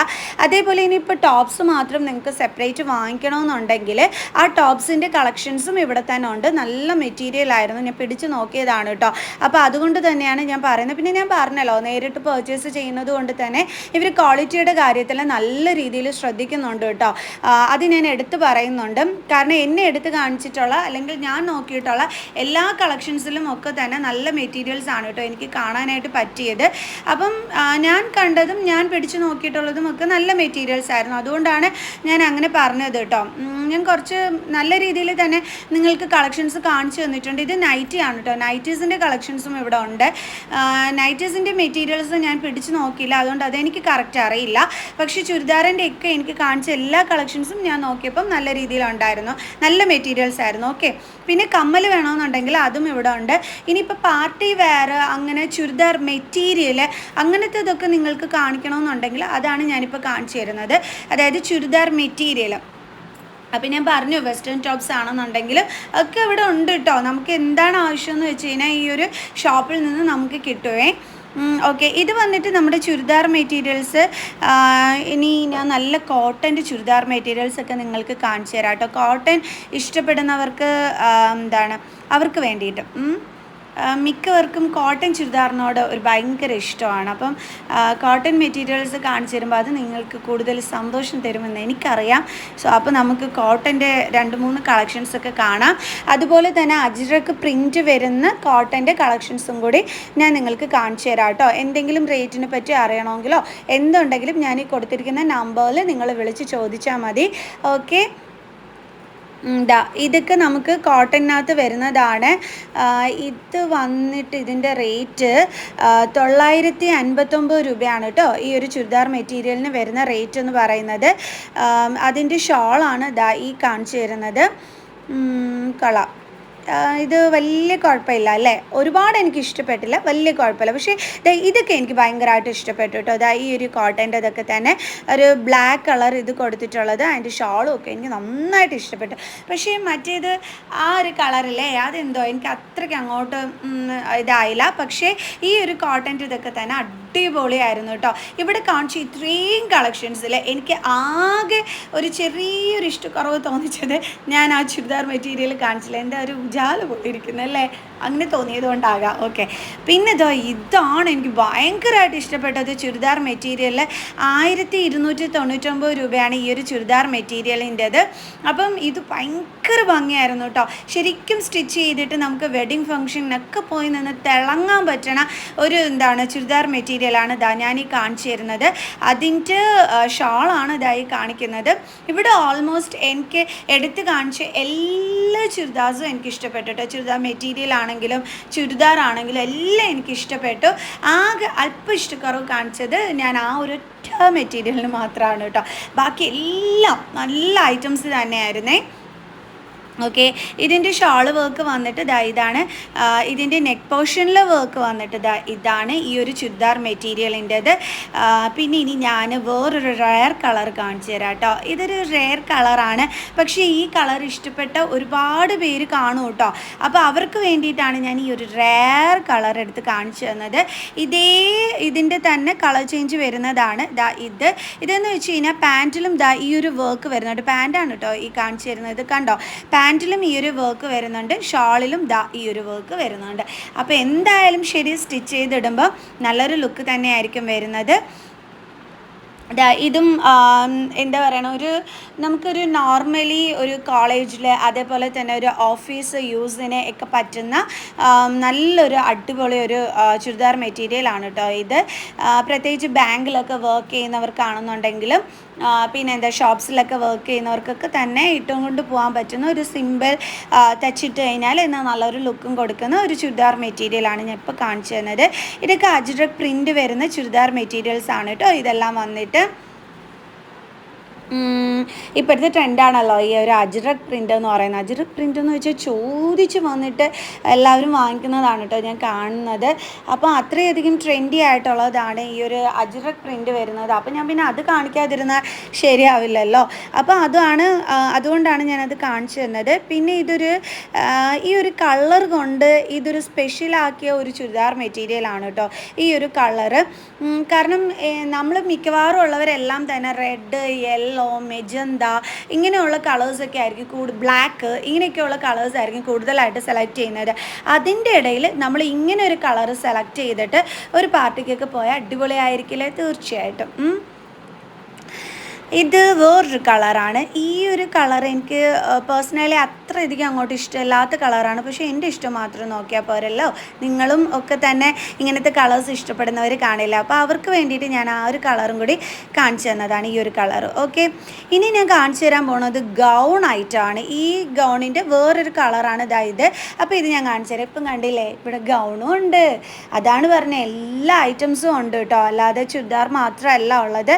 അതേപോലെ ഇനിയിപ്പോൾ ടോപ്സ് മാത്രം നിങ്ങൾക്ക് സെപ്പറേറ്റ് വാങ്ങിക്കണമെന്നുണ്ടെങ്കിൽ ആ ടോപ്സിൻ്റെ കളക്ഷൻസും ഇവിടെ തന്നെ ഉണ്ട്. നല്ല മെറ്റീരിയലായിരുന്നു, ഞാൻ പിടിച്ച് നോക്കിയതാണ് കേട്ടോ. അപ്പോൾ അതുകൊണ്ട് തന്നെയാണ് ഞാൻ പറയുന്നത്. പിന്നെ ഞാൻ പറഞ്ഞല്ലോ, നേരിട്ട് പർച്ചേസ് ചെയ്യുന്നത് കൊണ്ട് തന്നെ ഇവർ ക്വാളിറ്റിയുടെ കാര്യത്തിൽ നല്ല രീതിയിൽ ശ്രദ്ധിക്കുന്നുണ്ട് കേട്ടോ. അത് ഞാൻ എടുത്ത് പറയുന്നുണ്ട്. കാരണം എന്നെ എടുത്ത് കാണിച്ചിട്ടുള്ള അല്ലെങ്കിൽ ഞാൻ നോക്കിയിട്ടുള്ള എല്ലാ കളക്ഷൻസിലും ഒക്കെ തന്നെ നല്ല മെറ്റീരിയൽസ് ആണ് കേട്ടോ എനിക്ക് കാണാനായിട്ട് പറ്റിയത്. അപ്പം ഞാൻ കണ്ടതും ഞാൻ പിടിച്ച് നോക്കിയിട്ടുള്ളതും ഒക്കെ നല്ല മെറ്റീരിയൽസ് ആയിരുന്നു. അതുകൊണ്ടാണ് ഞാൻ അങ്ങനെ പറഞ്ഞത് കേട്ടോ. ഞാൻ കുറച്ച് നല്ല രീതിയിൽ തന്നെ നിങ്ങൾക്ക് കളക്ഷൻസ് കാണിച്ചു തന്നിട്ടുണ്ട്. ഇത് നൈറ്റി ആണ് കേട്ടോ. നൈറ്റീസിൻ്റെ കളക്ഷൻസും ഇവിടെ ഉണ്ട്. നൈറ്റീസിൻ്റെ മെറ്റീരിയൽസ് ഞാൻ പിടിച്ച് നോക്കിയില്ല, അതുകൊണ്ട് അതെനിക്ക് കറക്റ്റ് അറിയില്ല. പക്ഷേ ചുരിദാറിൻ്റെ ഒക്കെ എനിക്ക് കാണിച്ച എല്ലാ കളക്ഷൻസും ഞാൻ നോക്കിയപ്പം നല്ല രീതിയിലുണ്ടായിരുന്നു, നല്ല മെറ്റീരിയൽസ് ആയിരുന്നു. ഓക്കെ, പിന്നെ കമ്മൽ വേണമെന്നുണ്ടെങ്കിൽ അതും ഇവിടെ ഉണ്ട്. ഇനിയിപ്പോൾ പാർട്ടി വെയർ അങ്ങനെ ചുരിദാർ മെറ്റീരിയൽ അങ്ങനത്തേതൊക്കെ നിങ്ങൾക്ക് കാണിക്കണമെന്നുണ്ടെങ്കിൽ അതാണ് ഞാനിപ്പോൾ കാണിച്ചു തരുന്നത്. അതായത് ചുരിദാർ മെറ്റീരിയൽ. അപ്പം ഞാൻ പറഞ്ഞു വെസ്റ്റേൺ ടോപ്സ് ആണെന്നുണ്ടെങ്കിൽ ഒക്കെ ഇവിടെ ഉണ്ട് കേട്ടോ. നമുക്ക് എന്താണ് ആവശ്യമെന്ന് വെച്ച് കഴിഞ്ഞാൽ ഈ ഒരു ഷോപ്പിൽ നിന്ന് നമുക്ക് കിട്ടുമേ. ഓക്കെ, ഇത് വന്നിട്ട് നമ്മുടെ ചുരിദാർ മെറ്റീരിയൽസ്. ഇനി ഞാൻ നല്ല കോട്ടൻ്റെ ചുരിദാർ മെറ്റീരിയൽസ് ഒക്കെ നിങ്ങൾക്ക് കാണിച്ചു തരാം കേട്ടോ. കോട്ടൺ ഇഷ്ടപ്പെടുന്നവർക്ക് അവർക്ക് വേണ്ടിയിട്ട് മിക്കവർക്കും കോട്ടൺ ചുരിദാറിനോട് ഒരു ഭയങ്കര ഇഷ്ടമാണ്. അപ്പം കോട്ടൺ മെറ്റീരിയൽസ് കാണിച്ചു തരുമ്പോൾ അത് നിങ്ങൾക്ക് കൂടുതൽ സന്തോഷം തരുമെന്ന് എനിക്കറിയാം. സോ അപ്പോൾ നമുക്ക് കോട്ടൻ്റെ 2-3 കളക്ഷൻസൊക്കെ കാണാം. അതുപോലെ തന്നെ അജ്രക്ക് പ്രിൻറ്റ് വരുന്ന കോട്ടൻ്റെ കളക്ഷൻസും കൂടി ഞാൻ നിങ്ങൾക്ക് കാണിച്ചു തരാം കേട്ടോ. എന്തെങ്കിലും റേറ്റിനെ പറ്റി അറിയണമെങ്കിലോ എന്തുണ്ടെങ്കിലും ഞാൻ ഈ കൊടുത്തിരിക്കുന്ന നമ്പറിൽ നിങ്ങൾ വിളിച്ച് ചോദിച്ചാൽ മതി. ഓക്കെ, ഇതൊക്കെ നമുക്ക് കോട്ടണിനകത്ത് വരുന്നതാണ്. ഇത് വന്നിട്ട് ഇതിൻ്റെ റേറ്റ് 959 രൂപയാണ് കേട്ടോ. ഈ ഒരു ചുരിദാർ മെറ്റീരിയലിന് വരുന്ന റേറ്റ് എന്ന് പറയുന്നത്. അതിൻ്റെ ഷോളാണ് ഈ കാണിച്ചു തരുന്നത്. കൊള്ളാം, ഇത് വലിയ കുഴപ്പമില്ല അല്ലേ, ഒരുപാട് എനിക്ക് ഇഷ്ടപ്പെട്ടില്ല, വലിയ കുഴപ്പമില്ല. പക്ഷേ ഇതൊക്കെ എനിക്ക് ഭയങ്കരമായിട്ട് ഇഷ്ടപ്പെട്ടു കേട്ടോ. ഈ ഒരു കോട്ടൻ്റെ ഇതൊക്കെ തന്നെ ഒരു ബ്ലാക്ക് കളർ ഇത് കൊടുത്തിട്ടുള്ളത്, അതിൻ്റെ ഷോളും ഒക്കെ എനിക്ക് നന്നായിട്ട് ഇഷ്ടപ്പെട്ടു. പക്ഷേ മറ്റേത് ആ ഒരു കളറില്ലേ, അതെന്തോ എനിക്ക് അത്രയ്ക്ക് അങ്ങോട്ട് ഇതായില്ല. പക്ഷേ ഈ ഒരു കോട്ടൻ്റെ ഇതൊക്കെ തന്നെ അടിപൊളിയായിരുന്നു കേട്ടോ. ഇവിടെ കാണിച്ച ഇത്രയും കളക്ഷൻസിൽ എനിക്ക് ആകെ ഒരു ചെറിയൊരു ഇഷ്ടക്കുറവ് തോന്നിച്ചത് ഞാൻ ആ ചുരിദാർ മെറ്റീരിയൽ കാണിച്ചില്ല. എൻ്റെ ഒരു ഉജാല പോയിരിക്കുന്നത് അല്ലേ, അങ്ങനെ തോന്നിയത് കൊണ്ടാകാം. ഓക്കെ, പിന്നെ ഇതാണ് എനിക്ക് ഭയങ്കരമായിട്ട് ഇഷ്ടപ്പെട്ടത് ചുരിദാർ മെറ്റീരിയൽ. 1299 രൂപയാണ് ഈ ഒരു ചുരിദാർ മെറ്റീരിയലിൻ്റെത്. അപ്പം ഇത് ഭയങ്കര ഭംഗിയായിരുന്നു കേട്ടോ. ശരിക്കും സ്റ്റിച്ച് ചെയ്തിട്ട് നമുക്ക് വെഡിങ് ഫംഗ്ഷനൊക്കെ പോയി നിന്ന് തിളങ്ങാൻ പറ്റണ ഒരു ചുരിദാർ മെറ്റീരിയലാണ് ഞാൻ ഈ കാണിച്ചു തരുന്നത്. അതിൻ്റെ ഷാളാണ് ഇതായി കാണിക്കുന്നത്. ഇവിടെ ഓൾമോസ്റ്റ് എനിക്ക് എടുത്ത് കാണിച്ച എല്ലാ ചുരിദാർസും എനിക്ക് ഇഷ്ടപ്പെട്ടു കേട്ടോ. ചുരിദാർ മെറ്റീരിയൽ ആണെങ്കിലും ചുരിദാർ ആണെങ്കിലും എല്ലാം എനിക്ക് ഇഷ്ടപ്പെട്ടു. ആകെ അല്പം ഇഷ്ടക്കുറവ് കാണിച്ചത് ഞാൻ ആ ഒരു മെറ്റീരിയലിന് മാത്രമാണ് കേട്ടോ. ബാക്കി എല്ലാം നല്ല ഐറ്റംസ് തന്നെയായിരുന്നേ. ഓക്കെ, ഇതിൻ്റെ ഷാള് വർക്ക് വന്നിട്ട് ഇതാണ്. ഇതിൻ്റെ നെക്ക് പോർഷനിലെ വർക്ക് വന്നിട്ട് ഇതാണ് ഈ ഒരു ചുരിദാർ മെറ്റീരിയലിൻ്റെത്. പിന്നെ ഇനി ഞാൻ വേറൊരു റെയർ കളർ കാണിച്ചു തരാം കേട്ടോ. ഇതൊരു റെയർ കളറാണ്, പക്ഷേ ഈ കളർ ഇഷ്ടപ്പെട്ട ഒരുപാട് പേര് കാണും കേട്ടോ. അപ്പോൾ അവർക്ക് വേണ്ടിയിട്ടാണ് ഞാൻ ഈ ഒരു റെയർ കളർ എടുത്ത് കാണിച്ചു തന്നത്. ഇതിൻ്റെ തന്നെ കളർ ചേഞ്ച് വരുന്നതാണ് ഇതെന്ന് വെച്ച് കഴിഞ്ഞാൽ പാൻറ്റിലും ഈ ഒരു വർക്ക് വരുന്നുണ്ട്. പാൻറ്റാണ് കേട്ടോ ഈ കാണിച്ചു തരുന്നത്. കണ്ടോ, പാൻറ്റിലും ഈ ഒരു വർക്ക് വരുന്നുണ്ട്, ഷാളിലും ഈ ഒരു വർക്ക് വരുന്നുണ്ട്. അപ്പോൾ എന്തായാലും ശരി, സ്റ്റിച്ച് ചെയ്തിടുമ്പോൾ നല്ലൊരു ലുക്ക് തന്നെയായിരിക്കും വരുന്നത്. ഇതും എന്താ പറയണ, നമുക്കൊരു നോർമലി ഒരു കോളേജിൽ അതേപോലെ തന്നെ ഒരു ഓഫീസ് യൂസിന് ഒക്കെ പറ്റുന്ന നല്ലൊരു അടിപൊളി ഒരു ചുരിദാർ മെറ്റീരിയലാണ് കേട്ടോ ഇത്. പ്രത്യേകിച്ച് ബാങ്കിലൊക്കെ വർക്ക് ചെയ്യുന്നവർക്കാണെന്നുണ്ടെങ്കിലും പിന്നെ ഷോപ്സിലൊക്കെ വർക്ക് ചെയ്യുന്നവർക്കൊക്കെ തന്നെ ഇട്ടും കൊണ്ട് പോകാൻ പറ്റുന്ന ഒരു സിമ്പിൾ തച്ചിട്ട് കഴിഞ്ഞാൽ എന്നാൽ നല്ലൊരു ലുക്കും കൊടുക്കുന്ന ഒരു ചുരിദാർ മെറ്റീരിയലാണ് ഞാൻ ഇപ്പോൾ കാണിച്ചു തന്നത്. ഇതൊക്കെ അജ്രക് പ്രിൻ്റ് വരുന്ന ചുരിദാർ മെറ്റീരിയൽസ് ആണ് കേട്ടോ. ഇതെല്ലാം വന്നിട്ട് ഇപ്പോഴത്തെ ട്രെൻഡാണല്ലോ ഈ ഒരു അജ്രക് പ്രിൻ്റ് എന്ന് പറയുന്നത്. അജ്രക് പ്രിൻ്റ് എന്ന് വെച്ചാൽ ചോദിച്ച് വന്നിട്ട് എല്ലാവരും വാങ്ങിക്കുന്നതാണ് കേട്ടോ ഞാൻ കാണുന്നത്. അപ്പോൾ അത്രയധികം ട്രെൻഡി ആയിട്ടുള്ളതാണ് ഈ ഒരു അജ്രക് പ്രിൻ്റ് വരുന്നത്. അപ്പോൾ ഞാൻ പിന്നെ അത് കാണിക്കാതിരുന്നാൽ ശരിയാവില്ലല്ലോ. അപ്പോൾ അതുകൊണ്ടാണ് ഞാനത് കാണിച്ചു തന്നത്. പിന്നെ ഈ ഒരു കളർ കൊണ്ട് ഇതൊരു സ്പെഷ്യലാക്കിയ ഒരു ചുരിദാർ മെറ്റീരിയലാണ് കേട്ടോ ഈ ഒരു കളറ്. കാരണം നമ്മൾ മിക്കവാറും ഉള്ളവരെല്ലാം തന്നെ റെഡ്, യെല്ലോ, മെജന്ത ഇങ്ങനെയുള്ള കളേഴ്സൊക്കെ ആയിരിക്കും ബ്ലാക്ക്, ഇങ്ങനെയൊക്കെയുള്ള കളേഴ്സ് ആയിരിക്കും കൂടുതലായിട്ട് സെലക്ട് ചെയ്യുന്നത്. അതിൻ്റെ ഇടയിൽ നമ്മൾ ഇങ്ങനെ ഒരു കളർ സെലക്ട് ചെയ്തിട്ട് ഒരു പാർട്ടിക്കൊക്കെ പോയാൽ അടിപൊളിയായിരിക്കില്ലേ? തീർച്ചയായിട്ടും. ഇത് വേറൊരു കളറാണ്. ഈ ഒരു കളർ എനിക്ക് പേഴ്സണലി അത്രയധികം അങ്ങോട്ട് ഇഷ്ടമില്ലാത്ത കളറാണ്. പക്ഷേ എൻ്റെ ഇഷ്ടം മാത്രം നോക്കിയാൽ പോരല്ലോ. നിങ്ങളും ഒക്കെ തന്നെ ഇങ്ങനത്തെ കളേഴ്സ് ഇഷ്ടപ്പെടുന്നവർ കാണില്ല. അപ്പോൾ അവർക്ക് വേണ്ടിയിട്ട് ഞാൻ ആ ഒരു കളറും കൂടി കാണിച്ചു തന്നതാണ് ഈ ഒരു കളർ. ഓക്കെ, ഇനി ഞാൻ കാണിച്ചു തരാൻ പോകുന്നത് ഗൗൺ ആയിട്ടാണ്. ഈ ഗൗണിൻ്റെ വേറൊരു കളറാണ് ഇത്. അപ്പോൾ ഇത് ഞാൻ കാണിച്ചു തരാം. ഇപ്പം കണ്ടില്ലേ, ഇവിടെ ഗൗണും ഉണ്ട്. അതാണ് പറഞ്ഞത്, എല്ലാ ഐറ്റംസും ഉണ്ട് കേട്ടോ, അല്ലാതെ ചുരിദാർ മാത്രമല്ല ഉള്ളത്.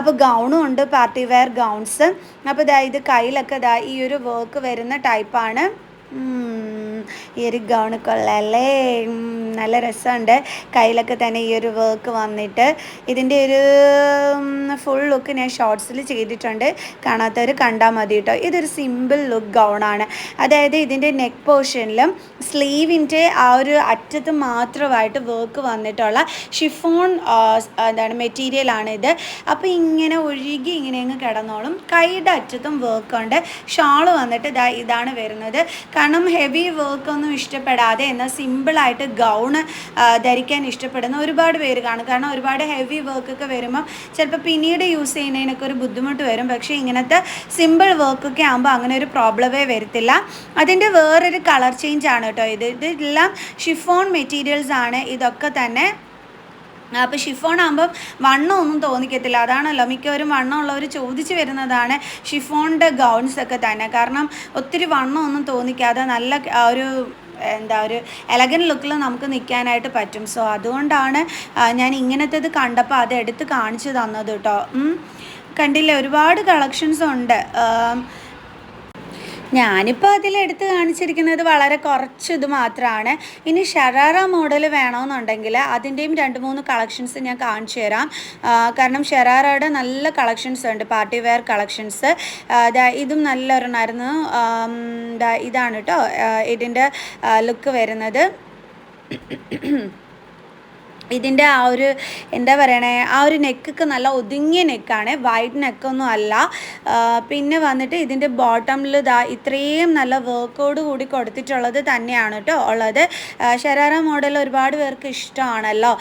അപ്പോൾ ഗൗണും ഉണ്ട്, പാർട്ടി വെയർ ഗൗൺസ്. അപ്പോൾ ഇത് കയ്യിലൊക്കെ ഈ ഒരു വർക്ക് വരുന്ന ടൈപ്പാണ്. ഈ ഒരു ഗൗണ് കൊള്ളാല്ലേ, നല്ല രസമുണ്ട്. കയ്യിലൊക്കെ തന്നെ ഈ ഒരു വർക്ക് വന്നിട്ട് ഇതിൻ്റെ ഒരു ഫുൾ ലുക്ക് ഞാൻ ഷോർട്സിൽ ചെയ്തിട്ടുണ്ട്, കാണാത്തവർ കണ്ടാൽ മതി കേട്ടോ. ഇതൊരു സിമ്പിൾ ലുക്ക് ഗൗണാണ്. അതായത് ഇതിൻ്റെ നെക്ക് പോർഷനിലും സ്ലീവിൻ്റെ ആ ഒരു അറ്റത്ത് മാത്രമായിട്ട് വർക്ക് വന്നിട്ടുള്ള ഷിഫോൺ മെറ്റീരിയലാണ് ഇത്. അപ്പോൾ ഇങ്ങനെ ഒഴുകി ഇങ്ങനെ അങ്ങ് കിടന്നോളും. കൈയുടെ അറ്റത്തും വർക്ക് ഉണ്ട്. ഷാള് വന്നിട്ട് ഇതാണ് വരുന്നത്. കാരണം ഹെവി വർക്കൊന്നും ഇഷ്ടപ്പെടാതെ എന്നാൽ സിമ്പിളായിട്ട് ഗൗണ് ധരിക്കാൻ ഇഷ്ടപ്പെടുന്ന ഒരുപാട് പേര് കാണും. കാരണം ഒരുപാട് ഹെവി വർക്കൊക്കെ വരുമ്പം ചിലപ്പോൾ പിന്നീട് യൂസ് ചെയ്യുന്നതിനൊക്കെ ഒരു ബുദ്ധിമുട്ട് വരും. പക്ഷേ ഇങ്ങനത്തെ സിമ്പിൾ വർക്കൊക്കെ ആകുമ്പോൾ അങ്ങനെ ഒരു പ്രോബ്ലമേ വരത്തില്ല. അതിൻ്റെ വേറൊരു കളർ ചേഞ്ച് ആണ് കേട്ടോ ഇതെല്ലാം ഷിഫോൺ മെറ്റീരിയൽസ് ആണ് ഇതൊക്കെ തന്നെ. അപ്പോൾ ഷിഫോൺ ആകുമ്പം വണ്ണമൊന്നും തോന്നിക്കത്തില്ല. അതാണല്ലോ മിക്കവരും വണ്ണമുള്ളവർ ചോദിച്ച് വരുന്നതാണ് ഷിഫോണിൻ്റെ ഗൗൺസൊക്കെ തന്നെ. കാരണം ഒത്തിരി വണ്ണമൊന്നും തോന്നിക്കാതെ നല്ല ഒരു ഒരു എലഗൻ ലുക്കിൽ നമുക്ക് നിൽക്കാനായിട്ട് പറ്റും. സോ അതുകൊണ്ടാണ് ഞാൻ ഇങ്ങനത്തേത് കണ്ടപ്പോൾ അത് എടുത്ത് കാണിച്ചു തന്നത് കേട്ടോ. കണ്ടില്ലേ, ഒരുപാട് കളക്ഷൻസ് ഉണ്ട്. ഞാനിപ്പോൾ അതിലെടുത്ത് കാണിച്ചിരിക്കുന്നത് വളരെ കുറച്ച് ഇത് മാത്രമാണ്. ഇനി ഷറാറ മോഡൽ വേണമെന്നുണ്ടെങ്കിൽ അതിൻ്റെയും 2-3 കളക്ഷൻസ് ഞാൻ കാണിച്ചു തരാം. കാരണം ഷറാറയുടെ നല്ല കളക്ഷൻസ് ഉണ്ട്, പാർട്ടി വെയർ കളക്ഷൻസ്. ഇതും നല്ലൊരെണ്ണമായിരുന്നു. ഇതാണ് കേട്ടോ ഇതിൻ്റെ ലുക്ക് വരുന്നത്. ഇതിൻ്റെ ആ ഒരു എന്താ പറയണേ, ആ ഒരു നെക്കൊക്കെ നല്ല ഒതുങ്ങിയ നെക്കാണ്, വൈഡ് നെക്കൊന്നും അല്ല. പിന്നെ വന്നിട്ട് ഇതിൻ്റെ ബോട്ടമിൽ ഇത്രയും നല്ല വർക്കോട് കൂടി കൊടുത്തിട്ടുള്ളത് തന്നെയാണ് കേട്ടോ ഉള്ളത്. ഷരാറ മോഡൽ ഒരുപാട് പേർക്ക് ഇഷ്ടമാണല്ലോ.